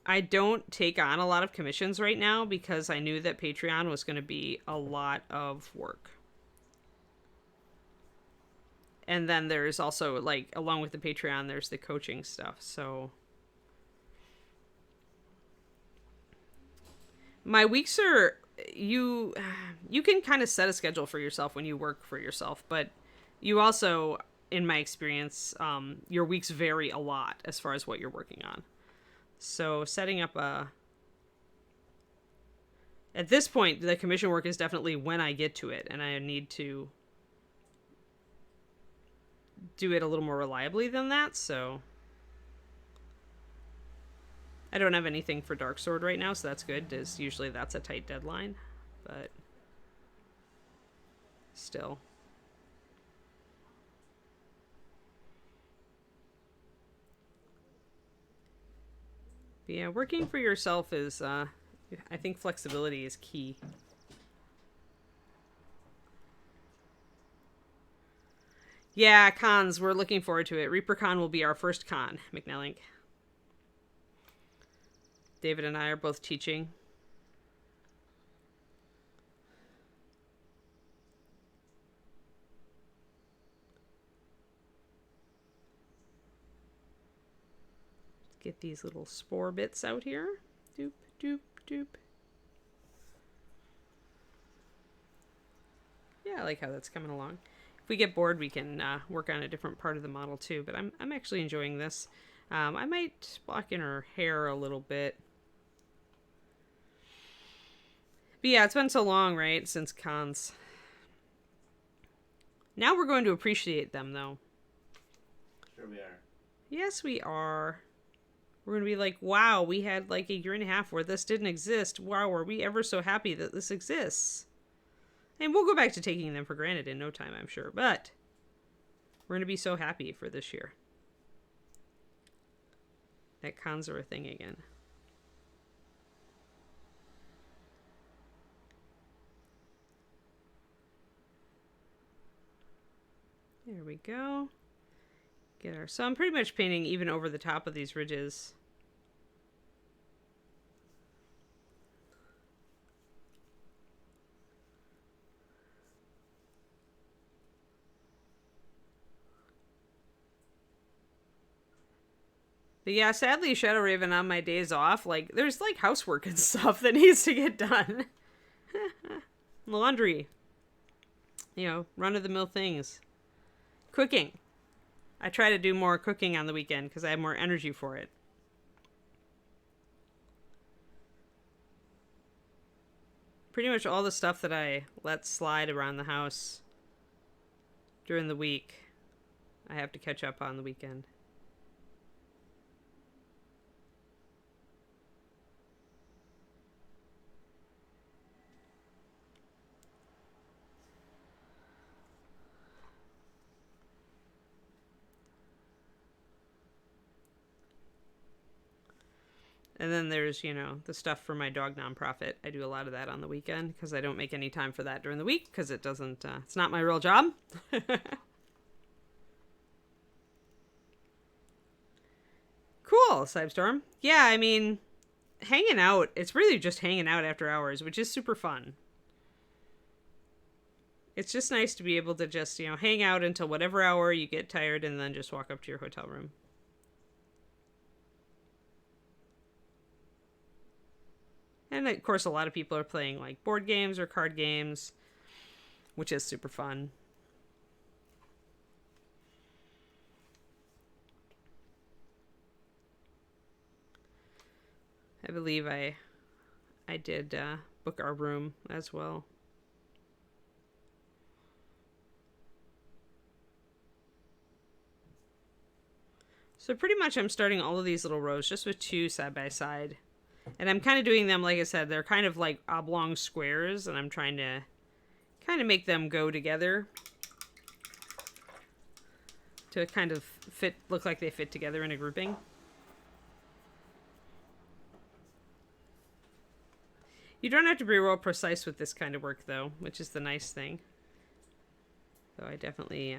I don't take on a lot of commissions right now because I knew that Patreon was going to be a lot of work. And then there's also, like, along with the Patreon, there's the coaching stuff. So my weeks are, you can kind of set a schedule for yourself when you work for yourself, but you also, in my experience, your weeks vary a lot as far as what you're working on. So setting up at this point, the commission work is definitely when I get to it, and I need to do it a little more reliably than that, so I don't have anything for Dark Sword right now, so that's good, as usually that's a tight deadline, but still. But yeah, working for yourself is, I think flexibility is key. Yeah, cons, we're looking forward to it. ReaperCon will be our first con, McNellink. David and I are both teaching. Get these little spore bits out here. Doop, doop, doop. Yeah, I like how that's coming along. If we get bored, we can work on a different part of the model too, but I'm actually enjoying this. I might block in her hair a little bit. But yeah, it's been so long, right, since cons. Now we're going to appreciate them, though. Sure we are. Yes, we are. We're going to be like, wow, we had like a year and a half where this didn't exist. Wow, are we ever so happy that this exists? And we'll go back to taking them for granted in no time, I'm sure. But we're going to be so happy for this year that cons are a thing again. There we go. Get our... So I'm pretty much painting even over the top of these ridges. But yeah, sadly, Shadow Raven on my days off, like, there's like housework and stuff that needs to get done. Laundry. You know, run-of-the-mill things. Cooking. I try to do more cooking on the weekend because I have more energy for it. Pretty much all the stuff that I let slide around the house during the week, I have to catch up on the weekend. And then there's, you know, the stuff for my dog nonprofit. I do a lot of that on the weekend because I don't make any time for that during the week because it doesn't, it's not my real job. Cool, Cybestorm. Yeah, I mean, hanging out, it's really just hanging out after hours, which is super fun. It's just nice to be able to just, you know, hang out until whatever hour you get tired and then just walk up to your hotel room. And of course, a lot of people are playing like board games or card games, which is super fun. I believe I did book our room as well. So pretty much I'm starting all of these little rows just with two side by side. And I'm kind of doing them, like I said, they're kind of like oblong squares, and I'm trying to kind of make them go together to kind of look like they fit together in a grouping. You don't have to be real precise with this kind of work, though, which is the nice thing. So I definitely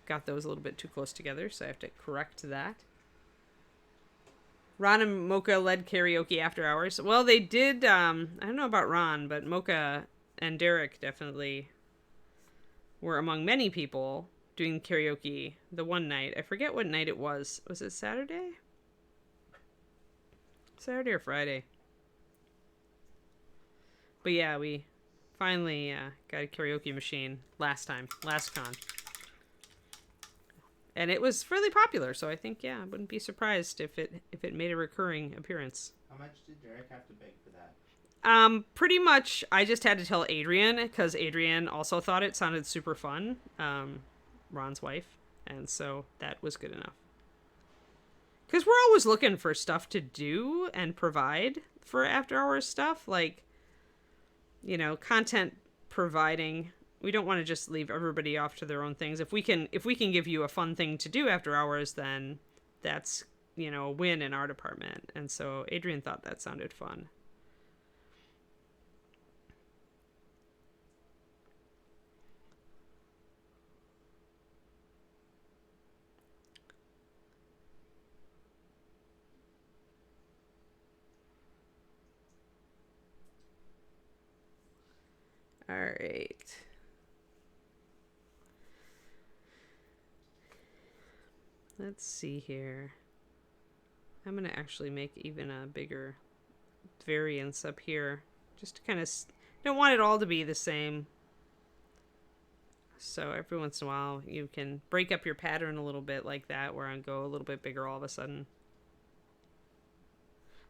got those a little bit too close together, so I have to correct that. Ron and Mocha led karaoke after hours. Well, they did, I don't know about Ron, but Mocha and Derek definitely were among many people doing karaoke the one night. I forget what night it was. Was it Saturday? Saturday or Friday? But yeah, we finally got a karaoke machine last con. And it was fairly popular, so I think, yeah, I wouldn't be surprised if it made a recurring appearance. How much did Derek have to beg for that? Pretty much, I just had to tell Adrian, because Adrian also thought it sounded super fun, Ron's wife, and so that was good enough. Because we're always looking for stuff to do and provide for after-hours stuff, like, you know, content providing. We don't want to just leave everybody off to their own things. If we can give you a fun thing to do after hours, then that's you know, a win in our department. And so Adrian thought that sounded fun. All right. Let's see here. I'm going to actually make even a bigger variance up here. Just to kind of... don't want it all to be the same. So every once in a while, you can break up your pattern a little bit like that, where I go a little bit bigger all of a sudden.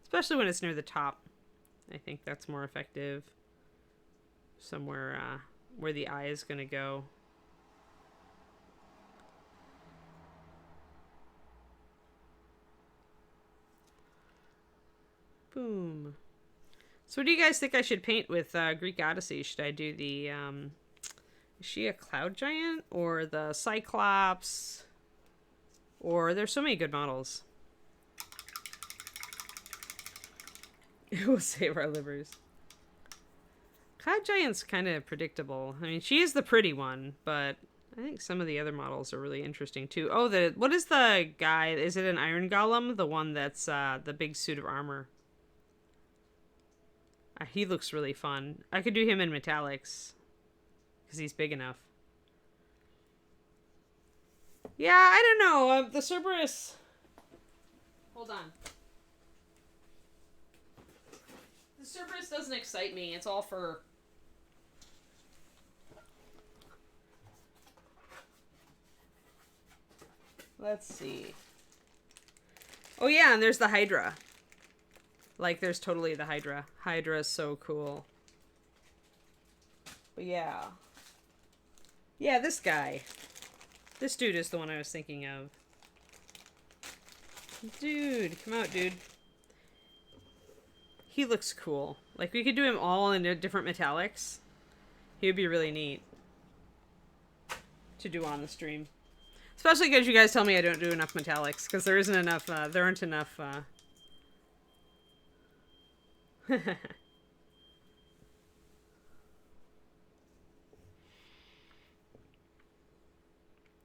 Especially when it's near the top. I think that's more effective. Somewhere where the eye is going to go. Boom. So what do you guys think I should paint with Greek Odyssey? Should I do the, is she a cloud giant? Or the Cyclops? Or there's so many good models. It will save our livers. Cloud Giant's kind of predictable. I mean, she is the pretty one, but I think some of the other models are really interesting too. Oh, what is the guy? Is it an Iron Golem? The one that's the big suit of armor. He looks really fun. I could do him in metallics because he's big enough. Yeah, I don't know. The Cerberus. Hold on. The Cerberus doesn't excite me. It's all fur. Let's see. Oh yeah, and there's the Hydra. Like, there's totally the Hydra. Hydra is so cool. But yeah. Yeah, this guy. This dude is the one I was thinking of. Dude, come out, dude. He looks cool. Like, we could do him all in different metallics. He would be really neat to do on the stream. Especially because you guys tell me I don't do enough metallics. Because there isn't enough, there aren't enough, I'm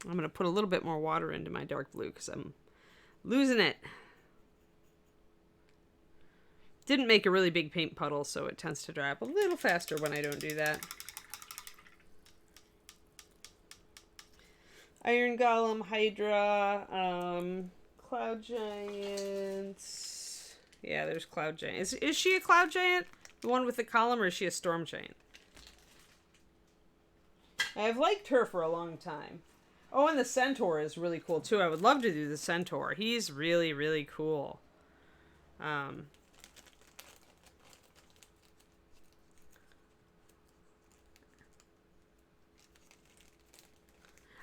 going to put a little bit more water into my dark blue because I'm losing it. Didn't make a really big paint puddle, so it tends to dry up a little faster when I don't do that. Iron Golem, Hydra, Cloud Giants. Yeah, there's Cloud Giant. Is she a Cloud Giant? The one with the column, or is she a Storm Giant? I've liked her for a long time. Oh, and the Centaur is really cool, too. I would love to do the Centaur. He's really, really cool. I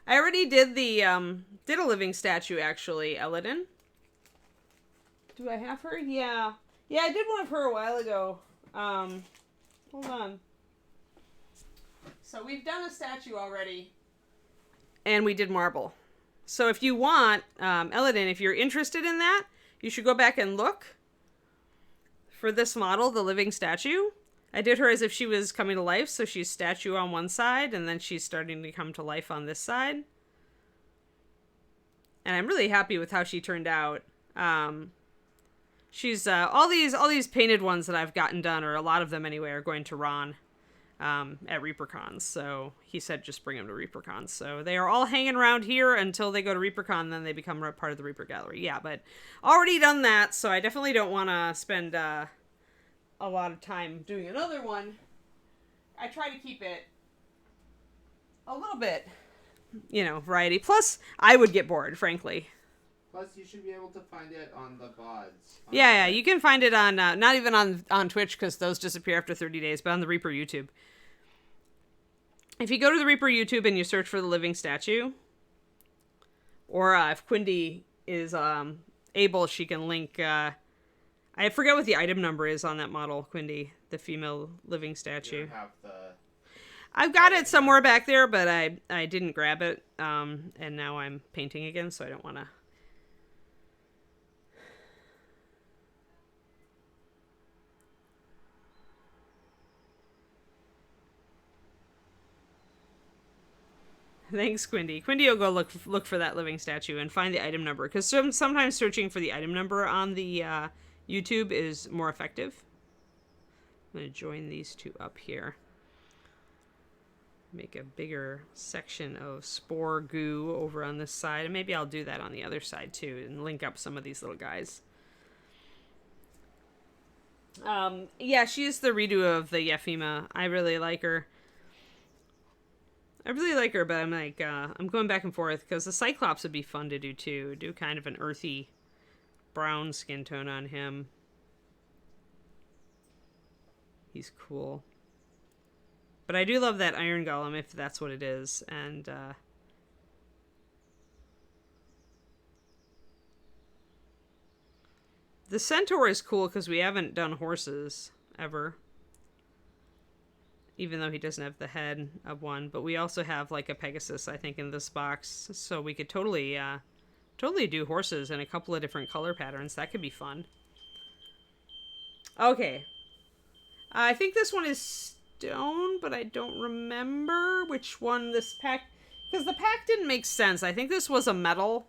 already did a living statue, actually, Eladin. Do I have her? Yeah. Yeah, I did one of her a while ago. Hold on. So we've done a statue already. And we did marble. So if you want, Eladin, if you're interested in that, you should go back and look for this model, the living statue. I did her as if she was coming to life, so she's statue on one side, and then she's starting to come to life on this side. And I'm really happy with how she turned out. She's all these painted ones that I've gotten done, or a lot of them anyway, are going to Ron at ReaperCons. So he said just bring them to ReaperCons. So they are all hanging around here until they go to ReaperCon, then they become part of the Reaper Gallery. Yeah, but already done that, so I definitely don't want to spend a lot of time doing another one. I try to keep it a little bit, variety. Plus, I would get bored, frankly. Plus, you should be able to find it on the VODs. Yeah, you can find it on, not even on Twitch, because those disappear after 30 days, but on the Reaper YouTube. If you go to the Reaper YouTube and you search for the living statue, or if Quindy is able, she can link, I forget what the item number is on that model, Quindy, the female living statue. You have I've got it somewhere back there, but I didn't grab it, and now I'm painting again, so I don't want to Thanks, Quindy. Quindy will go look for that living statue and find the item number, because sometimes searching for the item number on the YouTube is more effective. I'm going to join these two up here. Make a bigger section of spore goo over on this side, and maybe I'll do that on the other side too, and link up some of these little guys. Yeah, she's the redo of the Yefima. I really like her. But I'm like, I'm going back and forth, because the Cyclops would be fun to do too. Do kind of an earthy brown skin tone on him. He's cool. But I do love that Iron Golem, if that's what it is. And, the Centaur is cool because we haven't done horses ever. Even though he doesn't have the head of one. But we also have, like, a Pegasus, I think, in this box. So we could totally do horses in a couple of different color patterns. That could be fun. Okay. I think this one is stone, but I don't remember which one this pack, because the pack didn't make sense. I think this was a metal.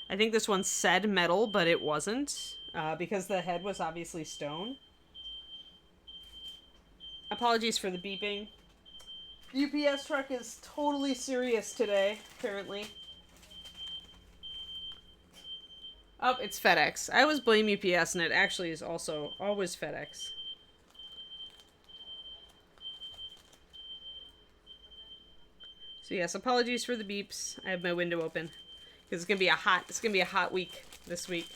I think this one said metal, but it wasn't, because the head was obviously stone. Apologies for the beeping. UPS truck is totally serious today, apparently. Oh, it's FedEx. I always blame UPS, and it actually is also always FedEx. So yes, apologies for the beeps. I have my window open because it's gonna be a hot week this week.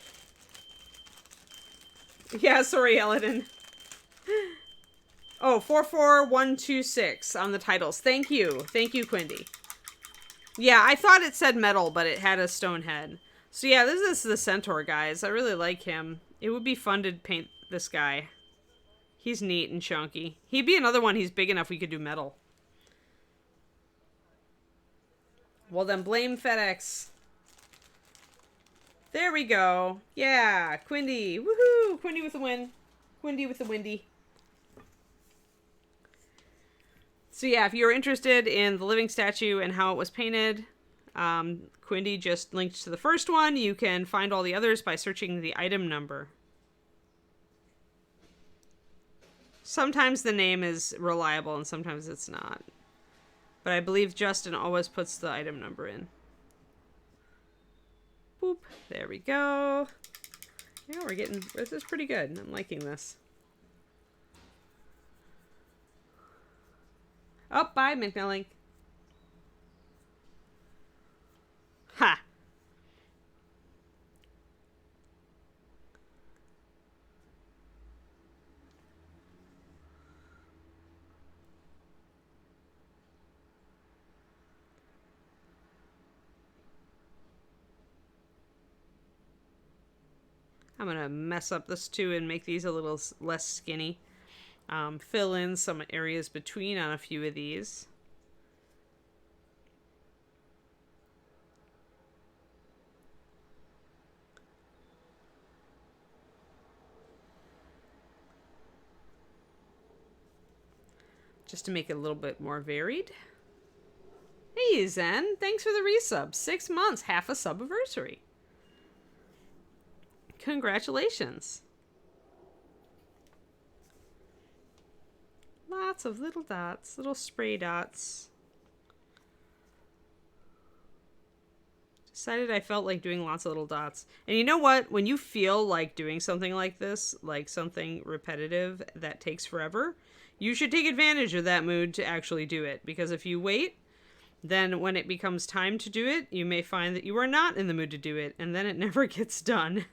Yeah, sorry, Eladin. Oh, 44126 on the titles. Thank you, Quindy. Yeah, I thought it said metal, but it had a stone head. So yeah, this is the Centaur, guys. I really like him. It would be fun to paint this guy. He's neat and chunky. He'd be another one. He's big enough we could do metal. Well, then blame FedEx. There we go. Yeah, Quindy. Woohoo! Quindy with the win. Quindy with the windy. So yeah, if you're interested in the living statue and how it was painted, Quindy just linked to the first one. You can find all the others by searching the item number. Sometimes the name is reliable and sometimes it's not. But I believe Justin always puts the item number in. Boop. There we go. Yeah, this is pretty good. I'm liking this. Oh, bye, McMillan. Ha! I'm going to mess up this too and make these a little less skinny. Fill in some areas between on a few of these. Just to make it a little bit more varied. Hey Zen, thanks for the resub. 6 months, half a subiversary. Congratulations. Lots of little dots, little spray dots. Decided I felt like doing lots of little dots. And you know what? When you feel like doing something like this, like something repetitive that takes forever, you should take advantage of that mood to actually do it. Because if you wait, then when it becomes time to do it, you may find that you are not in the mood to do it, and then it never gets done.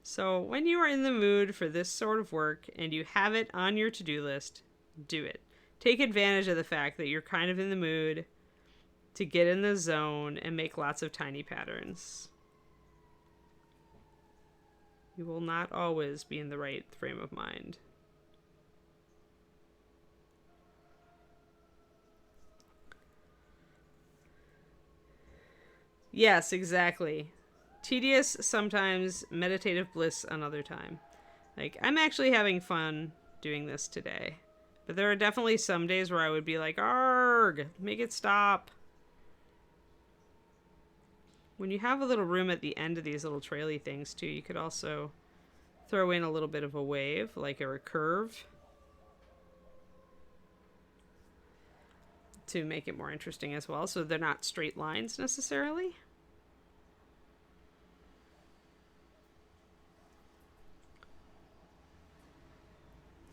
So when you are in the mood for this sort of work and you have it on your to-do list, do it. Take advantage of the fact that you're kind of in the mood to get in the zone and make lots of tiny patterns. You will not always be in the right frame of mind. Yes, exactly. Tedious sometimes, meditative bliss another time. Like, I'm actually having fun doing this today. But there are definitely some days where I would be like, argh, org. Make it stop. When you have a little room at the end of these little traily things too, you could also throw in a little bit of a wave, like a curve, to make it more interesting as well, so they're not straight lines necessarily.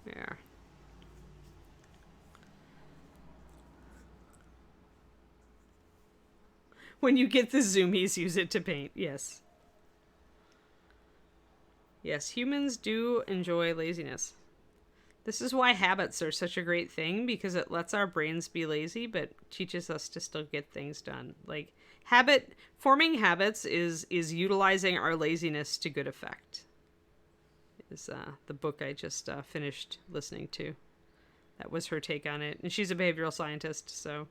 There. When you get the zoomies, use it to paint. Yes. Yes, humans do enjoy laziness. This is why habits are such a great thing, because it lets our brains be lazy, but teaches us to still get things done. Like, forming habits is utilizing our laziness to good effect. Is the book I just finished listening to. That was her take on it. And she's a behavioral scientist, so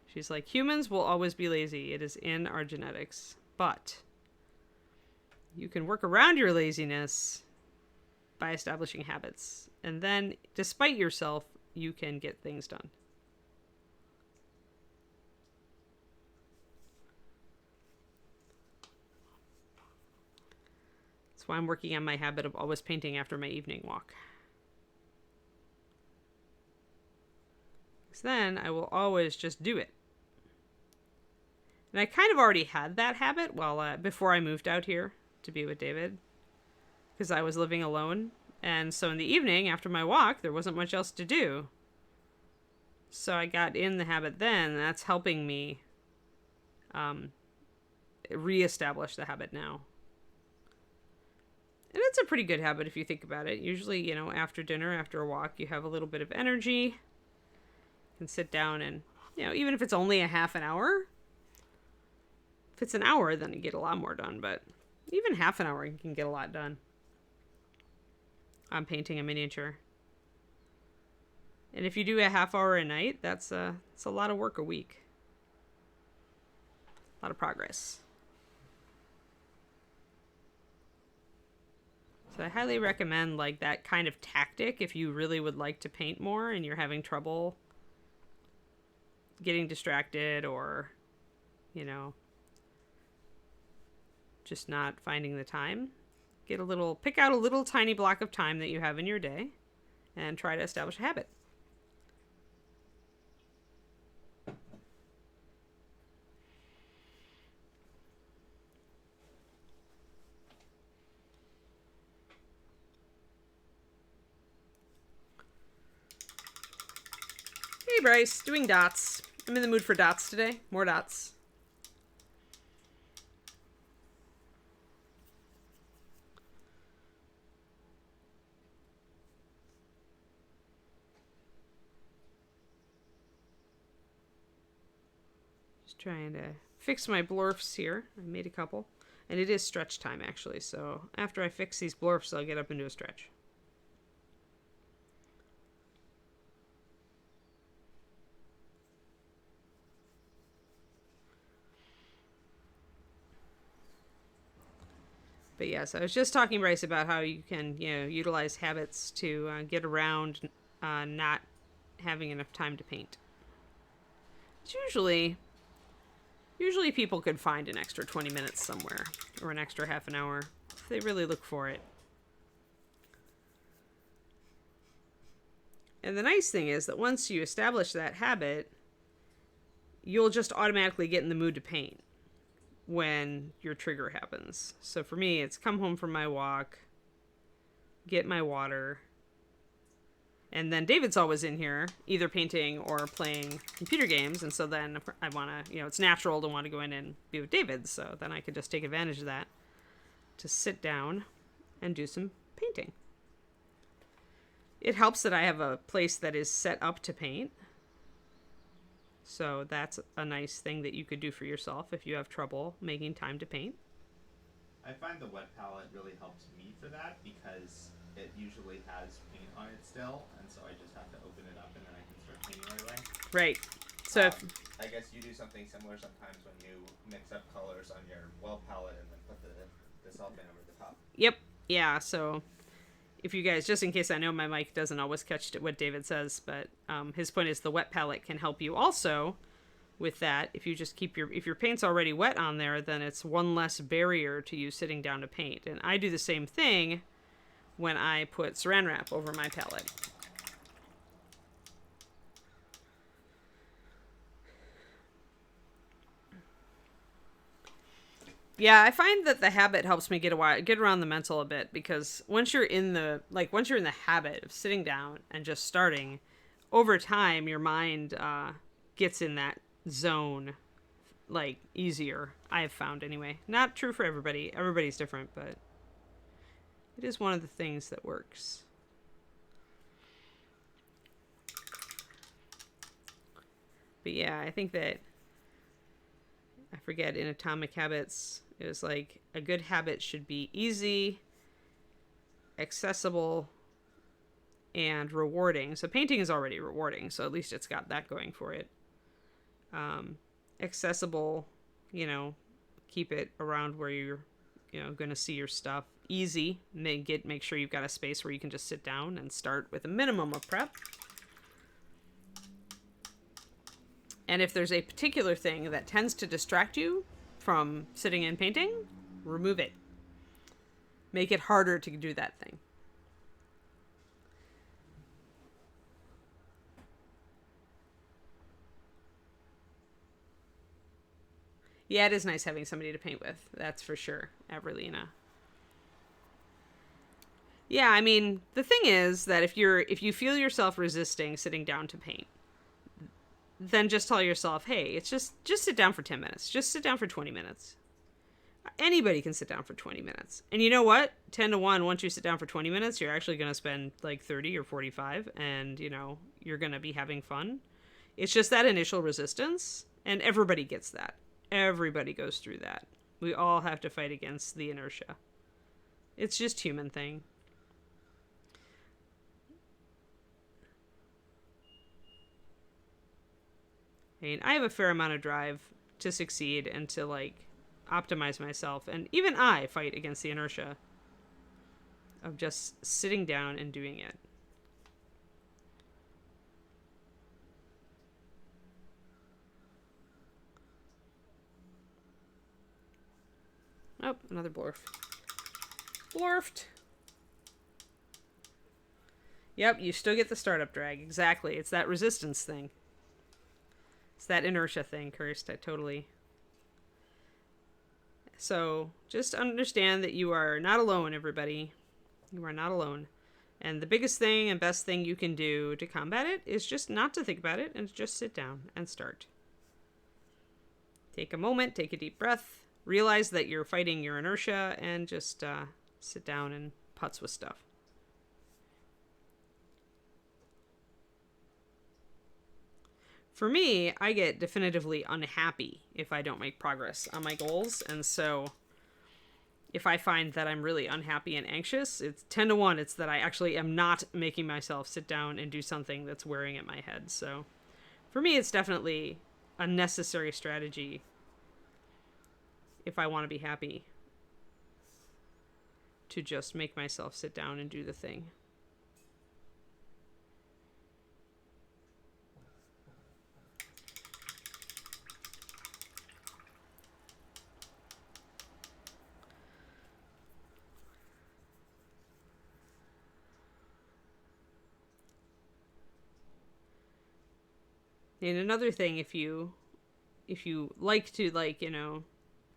she's like, humans will always be lazy. It is in our genetics. But you can work around your laziness by establishing habits. And then, despite yourself, you can get things done. That's why I'm working on my habit of always painting after my evening walk. Because then I will always just do it. And I kind of already had that habit before I moved out here to be with David, because I was living alone. And so in the evening, after my walk, there wasn't much else to do. So I got in the habit then, and that's helping me reestablish the habit now. And it's a pretty good habit if you think about it. Usually, after dinner, after a walk, you have a little bit of energy. You can sit down and, even if it's only a half an hour. If it's an hour, then you get a lot more done. But even half an hour, you can get a lot done. I'm painting a miniature. And if you do a half hour a night, it's a lot of work a week. A lot of progress. So I highly recommend that kind of tactic if you really would like to paint more and you're having trouble getting distracted or, just not finding the time. Pick out a little tiny block of time that you have in your day and try to establish a habit. Hey Bryce, doing dots. I'm in the mood for dots today. More dots. Trying to fix my blurfs here. I made a couple. And it is stretch time, actually. So after I fix these blurfs, I'll get up into a stretch. But yes, I was just talking, Bryce, about how you can, utilize habits to get around not having enough time to paint. It's Usually people could find an extra 20 minutes somewhere, or an extra half an hour, if they really look for it. And the nice thing is that once you establish that habit, you'll just automatically get in the mood to paint when your trigger happens. So for me, it's come home from my walk, get my water, and then David's always in here, either painting or playing computer games. And so then I want to, it's natural to want to go in and be with David. So then I could just take advantage of that to sit down and do some painting. It helps that I have a place that is set up to paint. So that's a nice thing that you could do for yourself if you have trouble making time to paint. I find the wet palette really helps me for that because it usually has paint on it still, and so I just have to open it up and then I can start painting right away. Right. So I guess you do something similar sometimes when you mix up colors on your well palette and then put the self paint over the top. Yep. Yeah. So if you guys, just in case, I know my mic doesn't always catch what David says, but his point is the wet palette can help you also with that. If you just keep if your paint's already wet on there, then it's one less barrier to you sitting down to paint. And I do the same thing when I put saran wrap over my palette. Yeah, I find that the habit helps me get around the mental a bit, because once you're in the habit of sitting down and just starting, over time your mind gets in that zone like easier. I've found anyway. Not true for everybody. Everybody's different, but it is one of the things that works. But yeah, I think that, I forget, in Atomic Habits, it was like a good habit should be easy, accessible, and rewarding. So painting is already rewarding, so at least it's got that going for it. Accessible, keep it around where you're, going to see your stuff. Easy, make sure you've got a space where you can just sit down and start with a minimum of prep. And if there's a particular thing that tends to distract you from sitting and painting, remove it. Make it harder to do that thing. Yeah, it is nice having somebody to paint with. That's for sure, Everlina. Yeah, I mean, the thing is that if you feel yourself resisting sitting down to paint, then just tell yourself, hey, it's just sit down for 10 minutes. Just sit down for 20 minutes. Anybody can sit down for 20 minutes. And you know what? 10 to 1, once you sit down for 20 minutes, you're actually going to spend like 30 or 45, and, you're going to be having fun. It's just that initial resistance, and everybody gets that. Everybody goes through that. We all have to fight against the inertia. It's just human thing. I mean, I have a fair amount of drive to succeed and to, optimize myself. And even I fight against the inertia of just sitting down and doing it. Oh, another blorf. Blorfed! Yep, you still get the startup drag. Exactly. It's that resistance thing. It's that inertia thing, Cursed. I totally... So, just understand that you are not alone, everybody. You are not alone. And the biggest thing and best thing you can do to combat it is just not to think about it and just sit down and start. Take a moment, take a deep breath, realize that you're fighting your inertia, and just sit down and putz with stuff. For me, I get definitively unhappy if I don't make progress on my goals, and so if I find that I'm really unhappy and anxious, it's 10 to 1, it's that I actually am not making myself sit down and do something that's wearing at my head. So for me, it's definitely a necessary strategy if I want to be happy, to just make myself sit down and do the thing. And another thing, if you like to,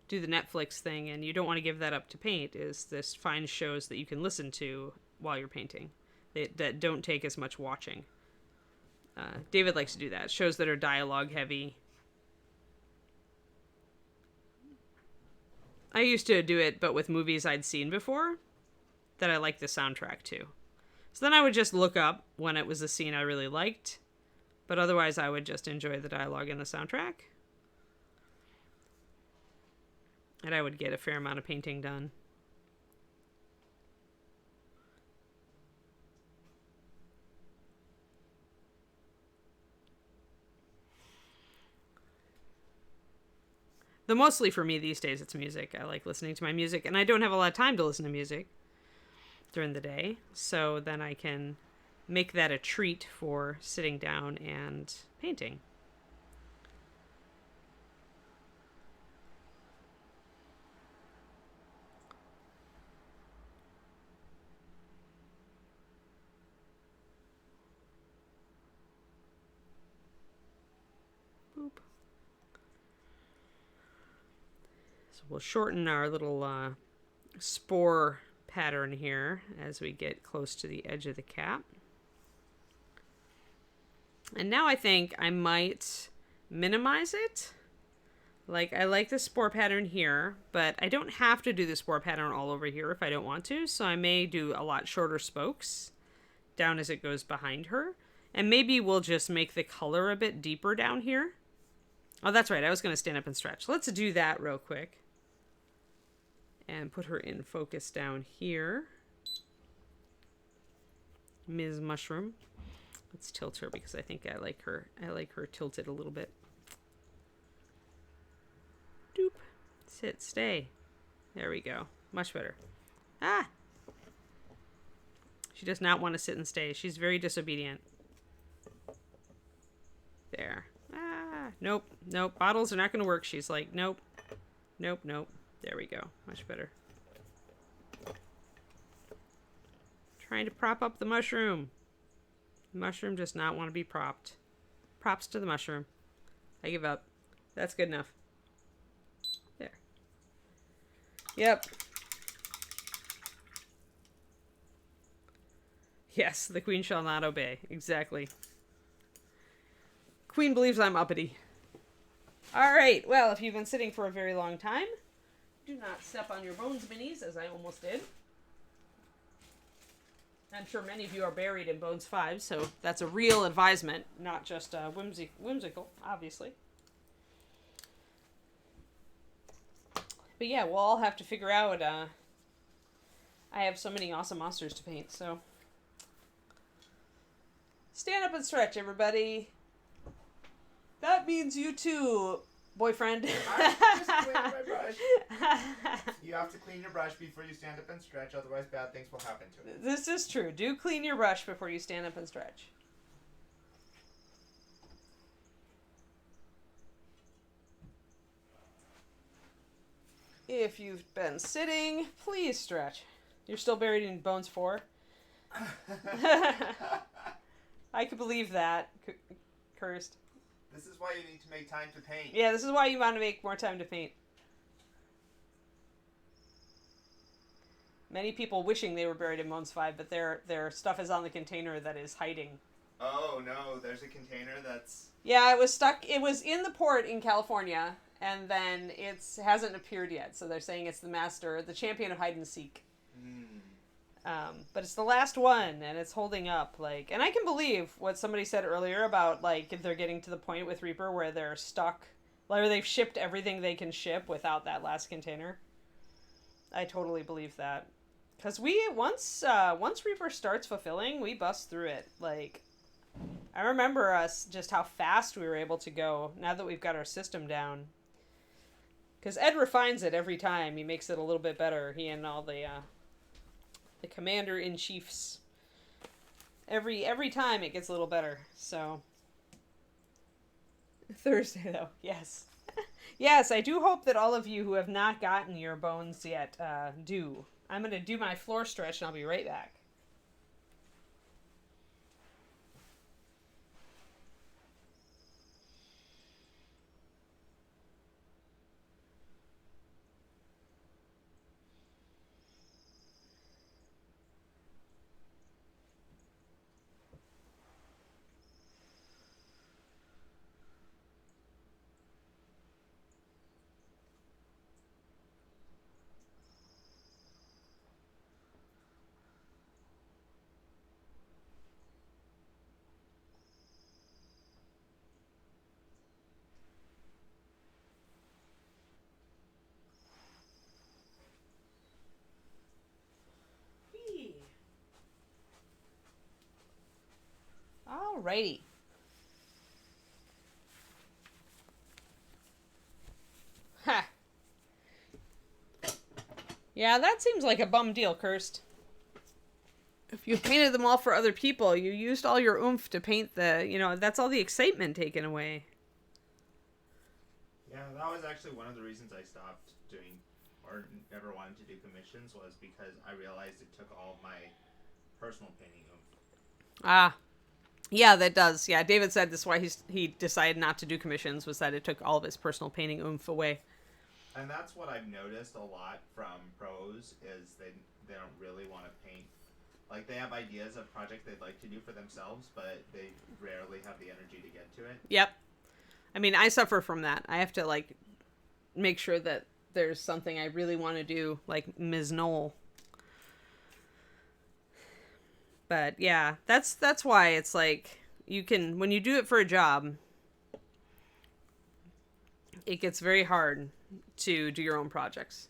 do the Netflix thing and you don't want to give that up to paint, is this find shows that you can listen to while you're painting that don't take as much watching. David likes to do that. Shows that are dialogue heavy. I used to do it, but with movies I'd seen before that I liked the soundtrack to. So then I would just look up when it was a scene I really liked, but otherwise I would just enjoy the dialogue and the soundtrack. And I would get a fair amount of painting done. Though mostly for me these days it's music. I like listening to my music, and I don't have a lot of time to listen to music. during the day. So then I can make that a treat for sitting down and painting. Boop. So we'll shorten our little spore pattern here as we get close to the edge of the cap. And now I think I might minimize it. Like, I like the spore pattern here, but I don't have to do the spore pattern all over here if I don't want to. So I may do a lot shorter spokes down as it goes behind her. And maybe we'll just make the color a bit deeper down here. Oh, that's right. I was going to stand up and stretch. Let's do that real quick. And put her in focus down here. Ms. Mushroom. Let's tilt her because I think I like her. I like her tilted a little bit. Doop. Sit. Stay. There we go. Much better. Ah! She does not want to sit and stay. She's very disobedient. There. Ah! Nope. Nope. Bottles are not going to work. She's like, nope. Nope. Nope. There we go. Much better. Trying to prop up the mushroom. The mushroom does not want to be propped. Props to the mushroom. I give up. That's good enough. There. Yep. Yes, the queen shall not obey. Exactly. Queen believes I'm uppity. Alright, well, if you've been sitting for a very long time, do not step on your bones, minis, as I almost did. I'm sure many of you are buried in Bones 5, so that's a real advisement, not just whimsical, obviously. But yeah, we'll all have to figure out, I have so many awesome monsters to paint, so. Stand up and stretch, everybody. That means you too, boyfriend. I'm just cleaning my brush. You have to clean your brush before you stand up and stretch, otherwise bad things will happen to it. This is true. Do clean your brush before you stand up and stretch. If you've been sitting, please stretch. You're still buried in Bones 4? I could believe that, Cursed. This is why you need to make time to paint. Yeah, this is why you want to make more time to paint. Many people wishing they were buried in Bones 5, but their stuff is on the container that is hiding. Oh, no, there's a container that's... Yeah, it was stuck. It was in the port in California, and then it hasn't appeared yet. So they're saying it's the champion of hide and seek. But it's the last one, and it's holding up. And I can believe what somebody said earlier about, if they're getting to the point with Reaper where they're stuck, where they've shipped everything they can ship without that last container. I totally believe that. Because once Reaper starts fulfilling, we bust through it. I remember us just how fast we were able to go now that we've got our system down. Because Ed refines it every time. He makes it a little bit better. He and all the commander-in-chiefs. Every time it gets a little better. So Thursday though, yes. Yes, I do hope that all of you who have not gotten your bones yet do. I'm going to do my floor stretch and I'll be right back. Alrighty. Ha. Yeah, that seems like a bum deal, Cursed. You painted them all for other people. You used all your oomph to paint that's all the excitement taken away. Yeah, that was actually one of the reasons I stopped doing or never wanted to do commissions, was because I realized it took all of my personal painting oomph. Ah, yeah, that does. Yeah, David said that's why he decided not to do commissions, was that it took all of his personal painting oomph away. And that's what I've noticed a lot from pros, is they don't really want to paint. Like, they have ideas of projects they'd like to do for themselves, but they rarely have the energy to get to it. Yep. I mean, I suffer from that. I have to, like, make sure that there's something I really want to do, like Ms. Knoll. But yeah, that's why it's like, you can, when you do it for a job, it gets very hard to do your own projects.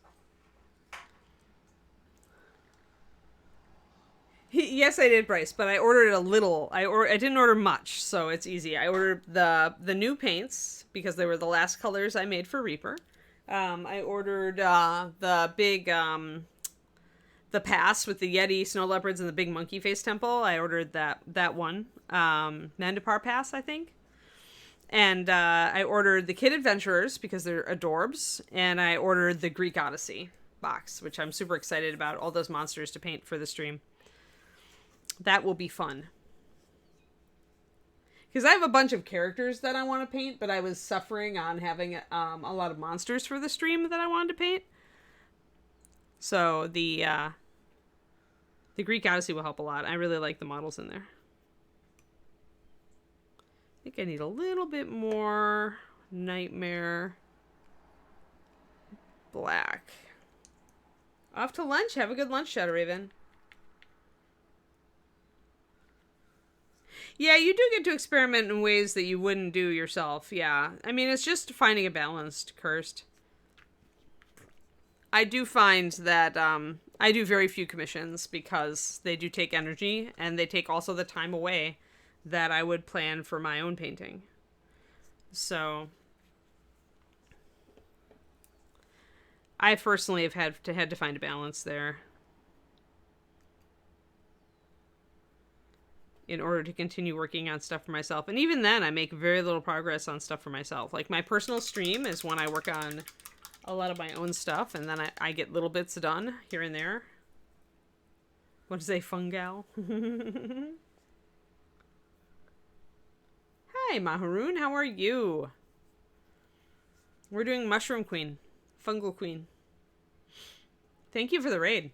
Yes, I did, Bryce, but I ordered a little. I didn't order much, so it's easy. I ordered the new paints because they were the last colors I made for Reaper. I ordered the big the pass with the Yeti, snow leopards, and the big monkey face temple. I ordered that one, Mandapar pass, I think. And I ordered the Kid Adventurers because they're adorbs, and I ordered the Greek Odyssey box, which I'm super excited about. All those monsters to paint for the stream. That will be fun. Because I have a bunch of characters that I want to paint, but I was suffering on having a lot of monsters for the stream that I wanted to paint. So the Greek Odyssey will help a lot. I really like the models in there. I think I need a little bit more Nightmare Black. Off to lunch. Have a good lunch, Shadow Raven. Yeah, you do get to experiment in ways that you wouldn't do yourself. Yeah. I mean, it's just finding a balance, Cursed. I do find that I do very few commissions because they do take energy, and they take also the time away that I would plan for my own painting. So I personally have had to find a balance there in order to continue working on stuff for myself. And even then, I make very little progress on stuff for myself. Like, my personal stream is when I work on a lot of my own stuff, and then I get little bits done here and there. What is a fungal? Hi, Maharoon. How are you? We're doing Mushroom Queen. Fungal Queen. Thank you for the raid.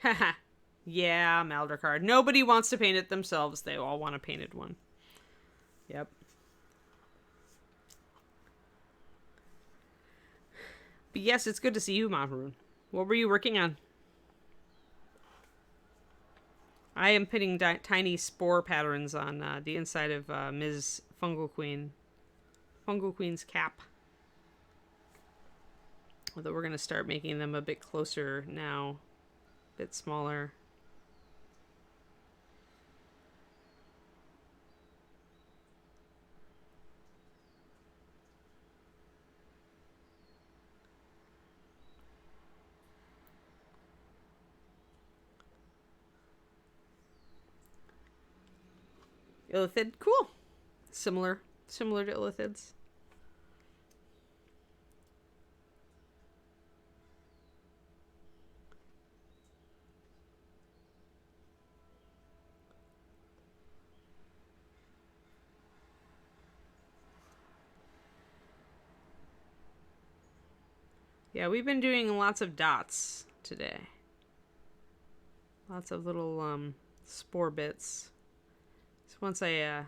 Haha. Yeah, Maldorcard. Nobody wants to paint it themselves. They all want a painted one. Yep. But yes, it's good to see you, Maharoon. What were you working on? I am putting tiny spore patterns on the inside of Ms. Fungal Queen. Fungal Queen's cap. Although we're going to start making them a bit closer now. A bit smaller. Illithid, cool. Similar to Illithids. Yeah, we've been doing lots of dots today. Lots of little spore bits. So once I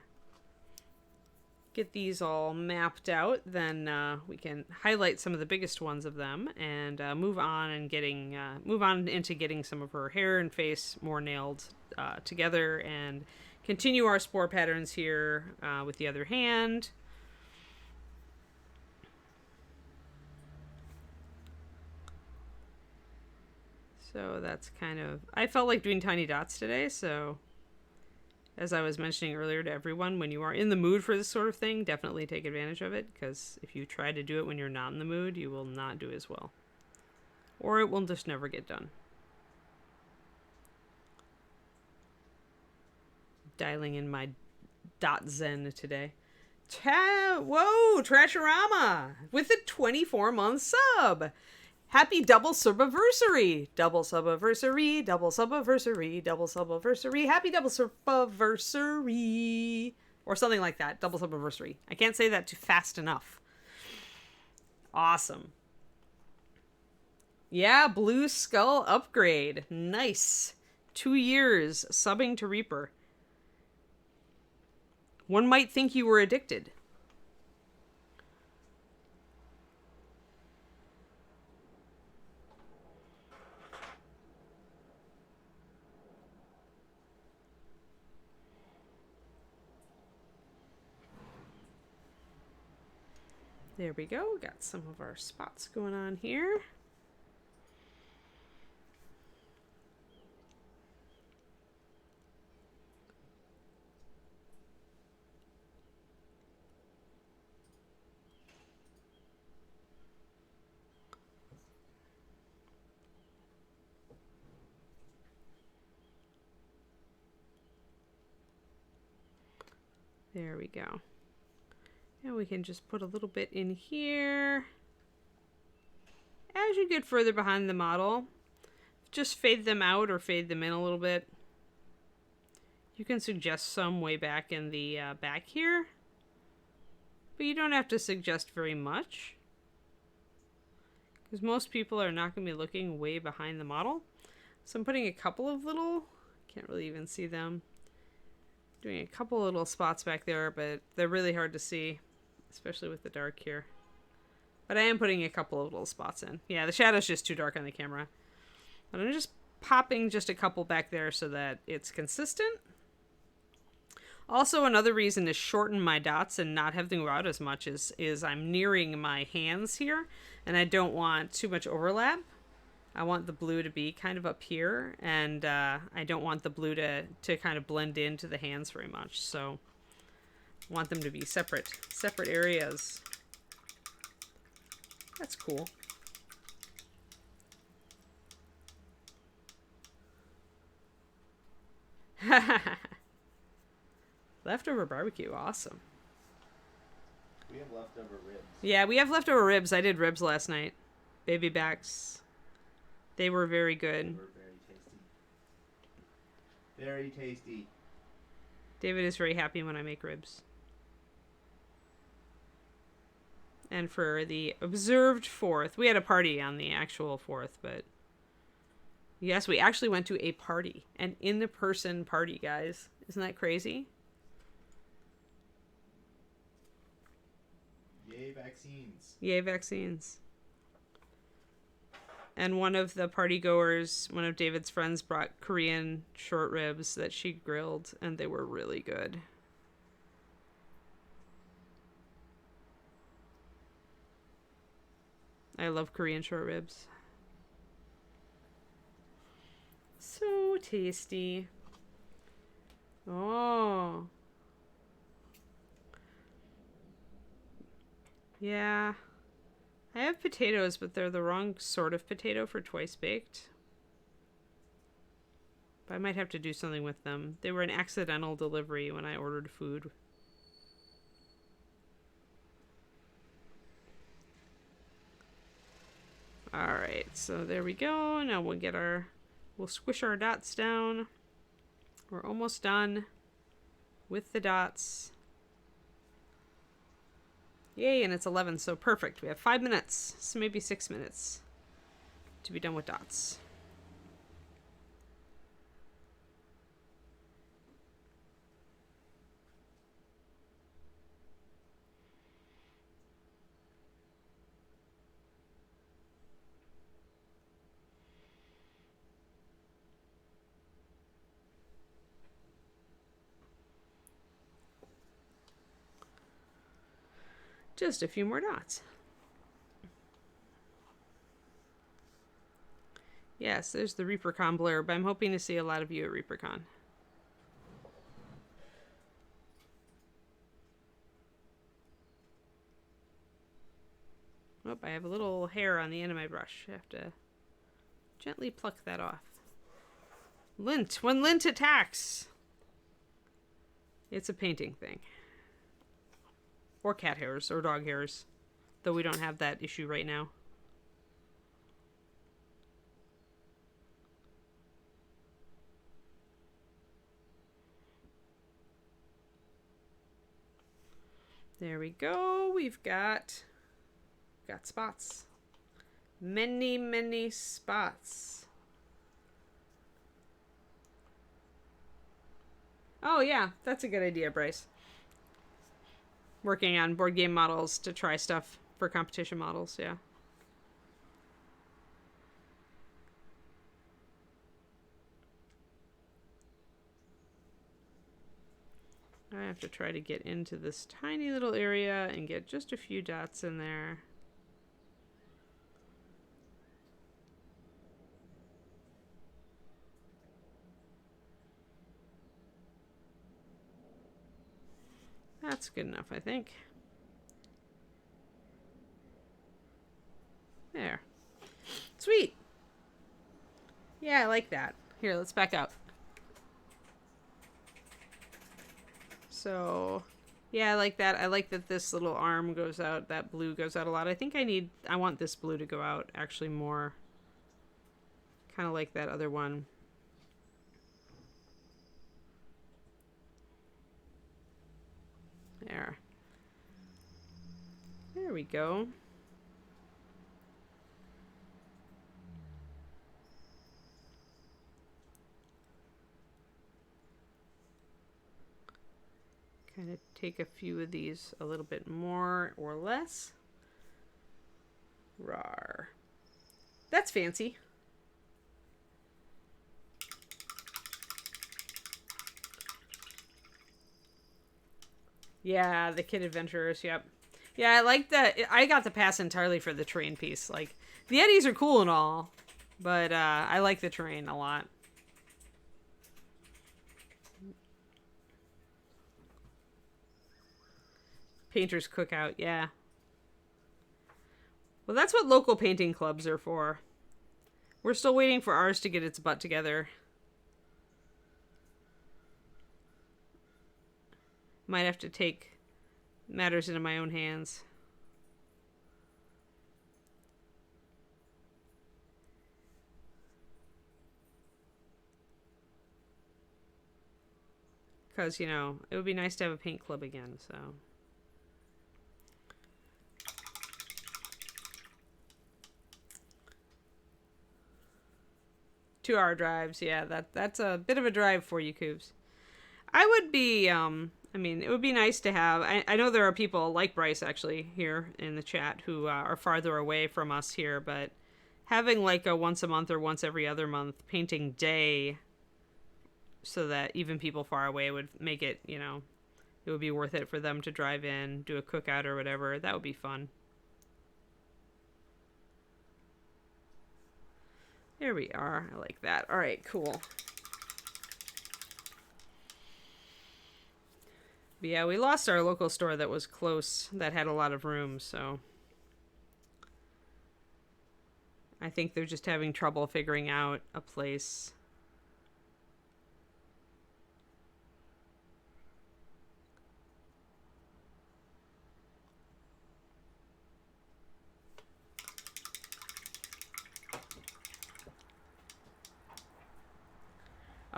get these all mapped out, then we can highlight some of the biggest ones of them and move on into getting some of her hair and face more nailed together, and continue our spore patterns here with the other hand. So that's kind of... I felt like doing tiny dots today, so... As I was mentioning earlier to everyone, when you are in the mood for this sort of thing, definitely take advantage of it, because if you try to do it when you're not in the mood, you will not do as well. Or it will just never get done. Dialing in my dot zen today. Whoa, Trashorama with a 24-month sub. Happy double subiversary. Double subiversary, double subiversary, double subiversary. Happy double subiversary. Or something like that. Double subiversary. I can't say that too fast enough. Awesome. Yeah, Blue Skull upgrade. Nice. 2 years subbing to Reaper. One might think you were addicted. There we go. Got some of our spots going on here. There we go. And we can just put a little bit in here. As you get further behind the model, just fade them out or fade them in a little bit. You can suggest some way back in the back here, but you don't have to suggest very much, because most people are not going to be looking way behind the model. So I'm putting a couple of little, can't really even see them, doing a couple little spots back there, but they're really hard to see, especially with the dark here. But I am putting a couple of little spots in. Yeah, the shadow's just too dark on the camera. But I'm just popping just a couple back there so that it's consistent. Also, another reason to shorten my dots and not have them go out as much is I'm nearing my hands here, and I don't want too much overlap. I want the blue to be kind of up here, and I don't want the blue to kind of blend into the hands very much. So I want them to be separate areas. That's cool. Leftover barbecue, awesome. We have leftover ribs. Yeah, we have leftover ribs. I did ribs last night. Baby backs. They were very good. They were very tasty. Very tasty. David is very happy when I make ribs. And for the observed 4th, we had a party on the actual 4th, but yes, we actually went to a party. An in-person party, guys. Isn't that crazy? Yay, vaccines. Yay, vaccines. And one of the party goers, one of David's friends, brought Korean short ribs that she grilled, and they were really good. I love Korean short ribs. So tasty. Oh. Yeah. I have potatoes, but they're the wrong sort of potato for twice baked. But I might have to do something with them. They were an accidental delivery when I ordered food. Alright, so there we go. Now we'll squish our dots down. We're almost done with the dots. Yay, and it's 11, so perfect. We have 5 minutes, so maybe 6 minutes to be done with dots. Just a few more dots. Yes, there's the ReaperCon blurb. I'm hoping to see a lot of you at ReaperCon. Oh, I have a little hair on the end of my brush. I have to gently pluck that off. Lint. When lint attacks. It's a painting thing. Or cat hairs or dog hairs. Though we don't have that issue right now. There we go. We've got spots. Many, many spots. Oh yeah, that's a good idea, Bryce. Working on board game models to try stuff for competition models, yeah. I have to try to get into this tiny little area and get just a few dots in there. That's good enough, I think. There. Sweet. Yeah, I like that. Here, let's back up. So, yeah, I like that. I like that this little arm goes out. That blue goes out a lot. I think I want this blue to go out actually more. Kind of like that other one. There we go. Kind of take a few of these a little bit more or less. Rawr. That's fancy. Yeah, the Kid Adventurers, yep. Yeah, I like that. I got the pass entirely for the terrain piece. Like, the eddies are cool and all, but I like the terrain a lot. Painters Cookout, yeah. Well, that's what local painting clubs are for. We're still waiting for ours to get its butt together. Might have to take matters into my own hands. Because, you know, it would be nice to have a paint club again, so. 2-hour drives, yeah, that's a bit of a drive for you, Coobs. I would be, I mean, it would be nice to have, I know there are people like Bryce, actually, here in the chat who are farther away from us here, but having like a once a month or once every other month painting day so that even people far away would make it, you know, it would be worth it for them to drive in, do a cookout or whatever, that would be fun. There we are. I like that. All right, cool. But yeah, we lost our local store that was close, that had a lot of room, so I think they're just having trouble figuring out a place.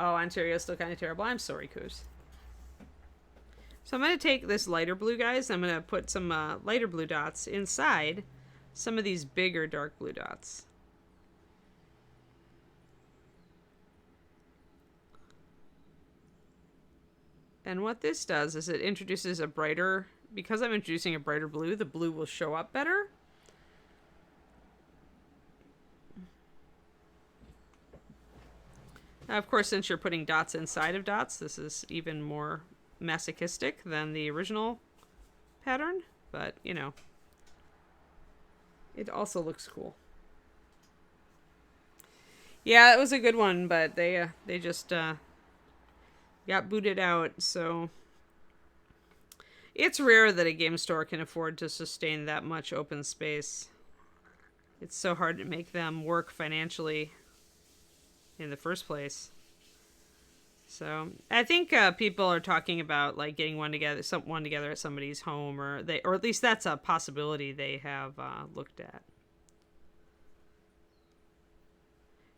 Oh, Ontario's still kind of terrible. I'm sorry, Coos. So I'm going to take this lighter blue, guys. I'm going to put some lighter blue dots inside some of these bigger dark blue dots. And what this does is it introduces a brighter, because I'm introducing a brighter blue, the blue will show up better. Now, of course, since you're putting dots inside of dots, this is even more masochistic than the original pattern, but, you know, it also looks cool. Yeah, it was a good one, but they just got booted out, so it's rare that a game store can afford to sustain that much open space. It's so hard to make them work financially in the first place. So I think people are talking about like getting one together at somebody's home, or at least that's a possibility they have looked at.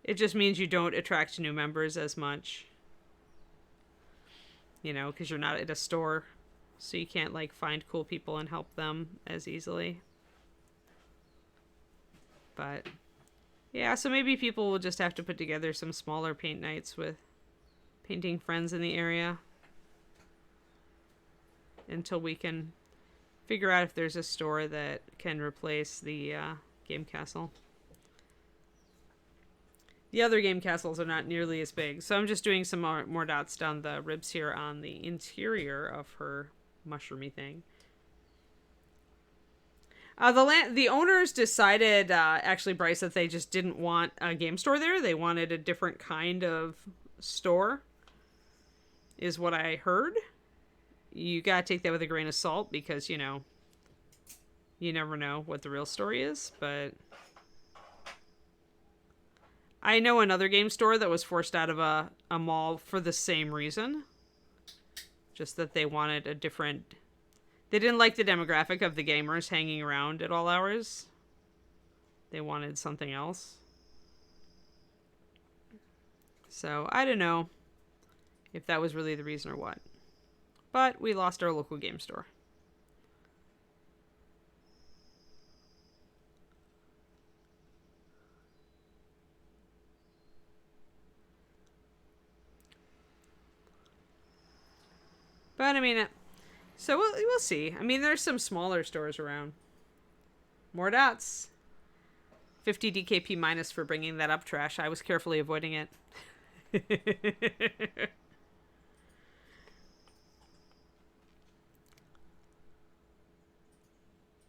It just means you don't attract new members as much, you know, because you're not at a store, so you can't like find cool people and help them as easily. But yeah, so maybe people will just have to put together some smaller paint nights with painting friends in the area until we can figure out if there's a store that can replace the game castle. The other game castles are not nearly as big, so I'm just doing some more dots down the ribs here on the interior of her mushroomy thing. The owners decided, actually, Bryce, that they just didn't want a game store there. They wanted a different kind of store, is what I heard. You gotta take that with a grain of salt because, you know, you never know what the real story is, but I know another game store that was forced out of a mall for the same reason. Just that they wanted a different... They didn't like the demographic of the gamers hanging around at all hours. They wanted something else. So, I don't know if that was really the reason or what. But we lost our local game store. But, I mean, so we'll see. I mean, there's some smaller stores around. More dots. 50 DKP minus for bringing that up, Trash. I was carefully avoiding it.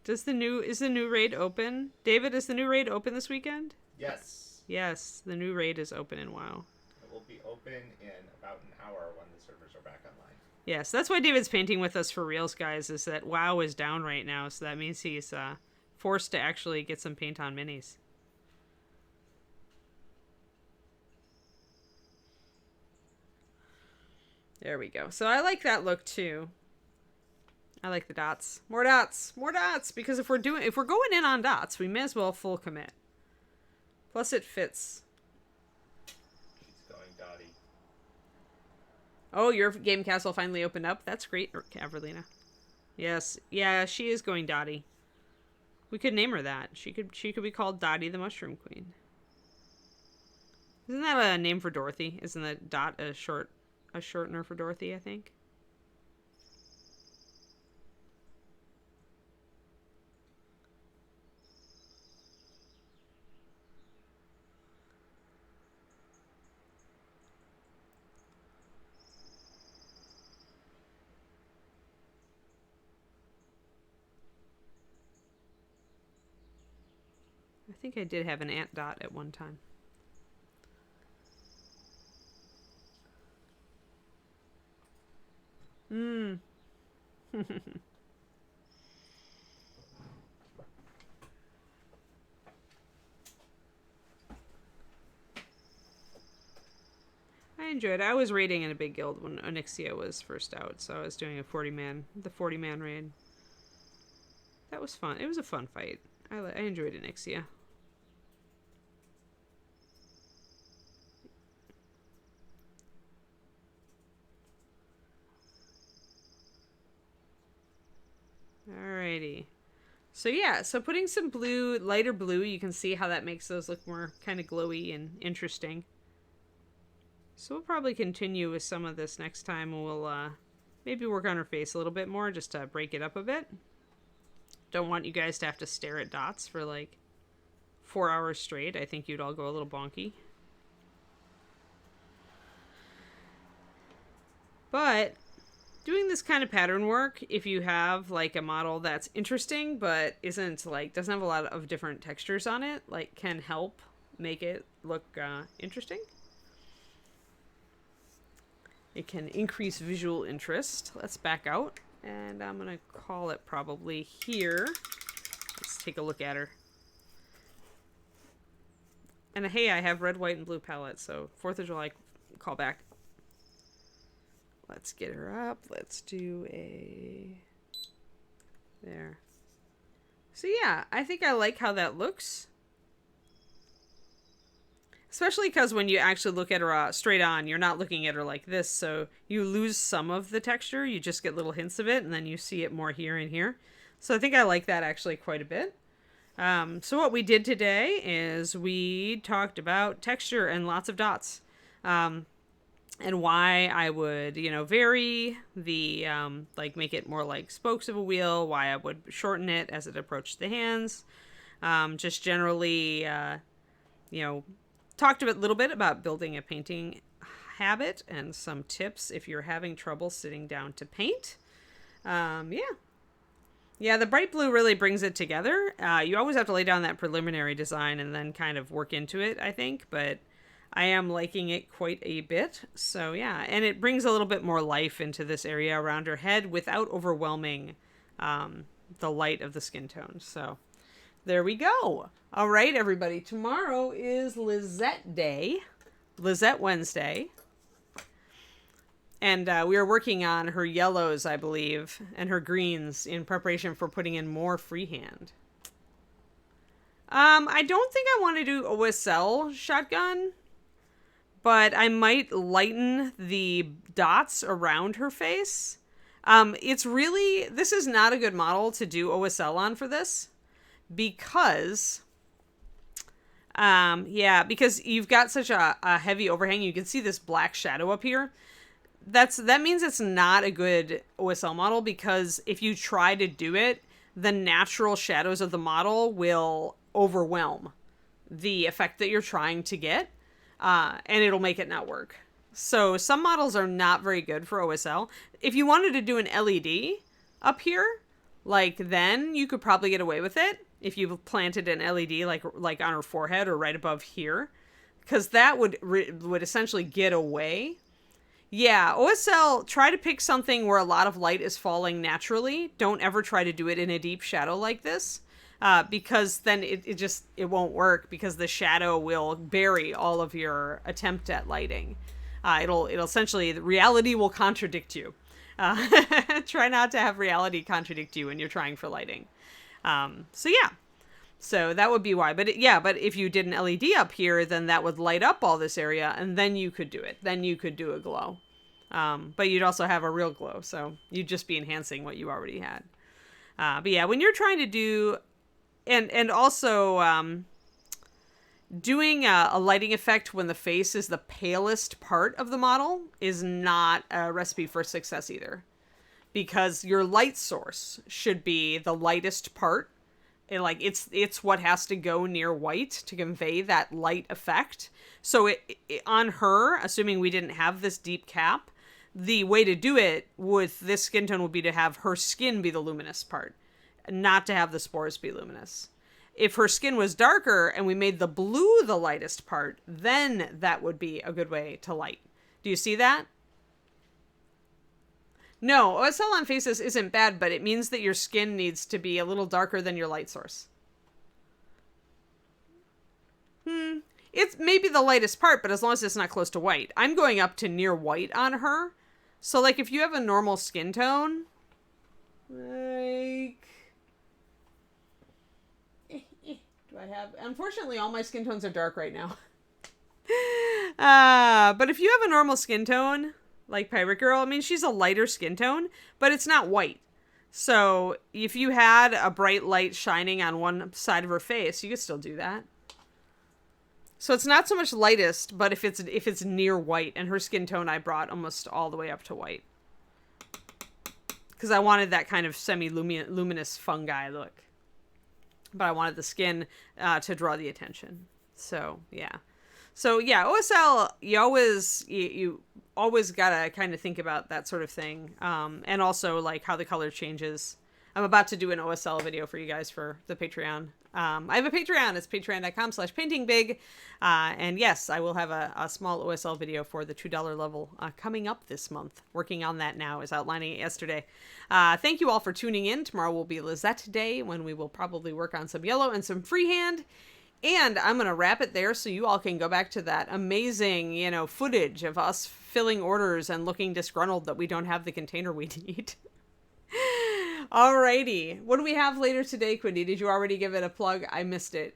Is the new raid open? David, is the new raid open this weekend? Yes. Yes, the new raid is open in WoW. It will be open in about an hour when the servers are back online. Yes, that's why David's painting with us for reals, guys, is that WoW is down right now, so that means he's forced to actually get some paint on minis. There we go. So I like that look too. I like the dots. More dots. More dots. Because if we're going in on dots, we may as well full commit. Plus it fits. She's going dotty. Oh, your game castle finally opened up. That's great, Avrilina. Yes. Yeah, she is going Dottie. We could name her that. She could be called Dottie the Mushroom Queen. Isn't that a name for Dorothy? Isn't that Dot a shortener for Dorothy, I think? I think I did have an Aunt Dot at one time. I enjoyed it. I was raiding in a big guild when Onyxia was first out, so I was doing the 40-man raid. That was fun. It was a fun fight. I enjoyed Onyxia. Alrighty. So yeah, so putting some blue, lighter blue, you can see how that makes those look more kind of glowy and interesting. So we'll probably continue with some of this next time. We'll maybe work on her face a little bit more just to break it up a bit. Don't want you guys to have to stare at dots for like 4 hours straight. I think you'd all go a little bonky. But doing this kind of pattern work, if you have like a model that's interesting but isn't like doesn't have a lot of different textures on it, like can help make it look interesting. It can increase visual interest. Let's back out, and I'm gonna call it probably here. Let's take a look at her. And hey, I have red, white, and blue palette, so 4th of July callback. Let's get her up. Let's do there. So yeah, I think I like how that looks. Especially because when you actually look at her straight on, you're not looking at her like this, so you lose some of the texture. You just get little hints of it, and then you see it more here and here. So I think I like that actually quite a bit. So what we did today is we talked about texture and lots of dots. And why I would, vary the, make it more like spokes of a wheel, why I would shorten it as it approached the hands. Just generally, talked a little bit about building a painting habit and some tips if you're having trouble sitting down to paint. Yeah, the bright blue really brings it together. You always have to lay down that preliminary design and then kind of work into it, I think, but I am liking it quite a bit. So yeah, and it brings a little bit more life into this area around her head without overwhelming the light of the skin tone. So there we go. All right, everybody. Tomorrow is Lisette Day, Lisette Wednesday. And we are working on her yellows, I believe, and her greens in preparation for putting in more freehand. I don't think I want to do OSL shotgun, but I might lighten the dots around her face. This is not a good model to do OSL on for this because, because you've got such a heavy overhang. You can see this black shadow up here. That means it's not a good OSL model, because if you try to do it, the natural shadows of the model will overwhelm the effect that you're trying to get, and it'll make it not work. So some models are not very good for OSL. If you wanted to do an LED up here, then you could probably get away with it if you planted an LED like on her forehead or right above here, because that would essentially get away. Yeah, OSL, try to pick something where a lot of light is falling naturally. Don't ever try to do it in a deep shadow like this, because then it won't work, because the shadow will bury all of your attempt at lighting. It'll essentially, the reality will contradict you. Try not to have reality contradict you when you're trying for lighting. So that would be why. But if you did an LED up here, then that would light up all this area, and then you could do it. Then you could do a glow. But you'd also have a real glow, so you'd just be enhancing what you already had. But yeah, when you're trying to do, and also doing a lighting effect when the face is the palest part of the model is not a recipe for success either, because your light source should be the lightest part. And it's what has to go near white to convey that light effect. So on her, assuming we didn't have this deep cap, the way to do it with this skin tone would be to have her skin be the luminous part, not to have the spores be luminous. If her skin was darker and we made the blue the lightest part, then that would be a good way to light. Do you see that? No, OSL on faces isn't bad, but it means that your skin needs to be a little darker than your light source. It's maybe the lightest part, but as long as it's not close to white. I'm going up to near white on her. So, if you have a normal skin tone, do I have... Unfortunately, all my skin tones are dark right now. But if you have a normal skin tone, like Pirate Girl, she's a lighter skin tone, but it's not white. So if you had a bright light shining on one side of her face, you could still do that. So it's not so much lightest, but if it's near white, and her skin tone I brought almost all the way up to white, because I wanted that kind of semi-luminous fungi look, but I wanted the skin to draw the attention. So yeah. OSL, you always gotta kind of think about that sort of thing. And also how the color changes. I'm about to do an OSL video for you guys for the Patreon. I have a Patreon. It's patreon.com/paintingbig. And yes, I will have a small OSL video for the $2 level coming up this month. Working on that now, as outlining it yesterday. Thank you all for tuning in. Tomorrow will be Lisette Day, when we will probably work on some yellow and some freehand. And I'm going to wrap it there so you all can go back to that amazing, footage of us filling orders and looking disgruntled that we don't have the container we need. Alrighty. What do we have later today, Quindy? Did you already give it a plug? I missed it.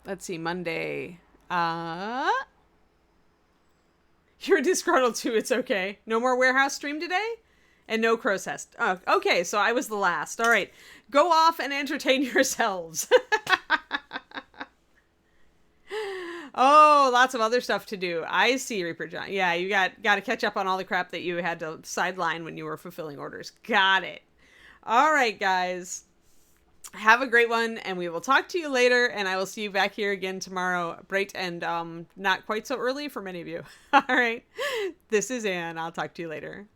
Let's see, Monday. You're disgruntled too, it's okay. No more warehouse stream today? And no crow's nest. Oh, okay, so I was the last. All right. Go off and entertain yourselves. Oh, lots of other stuff to do. I see, Reaper John. Yeah, you got to catch up on all the crap that you had to sideline when you were fulfilling orders. Got it. All right, guys. Have a great one, and we will talk to you later, and I will see you back here again tomorrow, bright and not quite so early for many of you. All right. This is Anne. I'll talk to you later.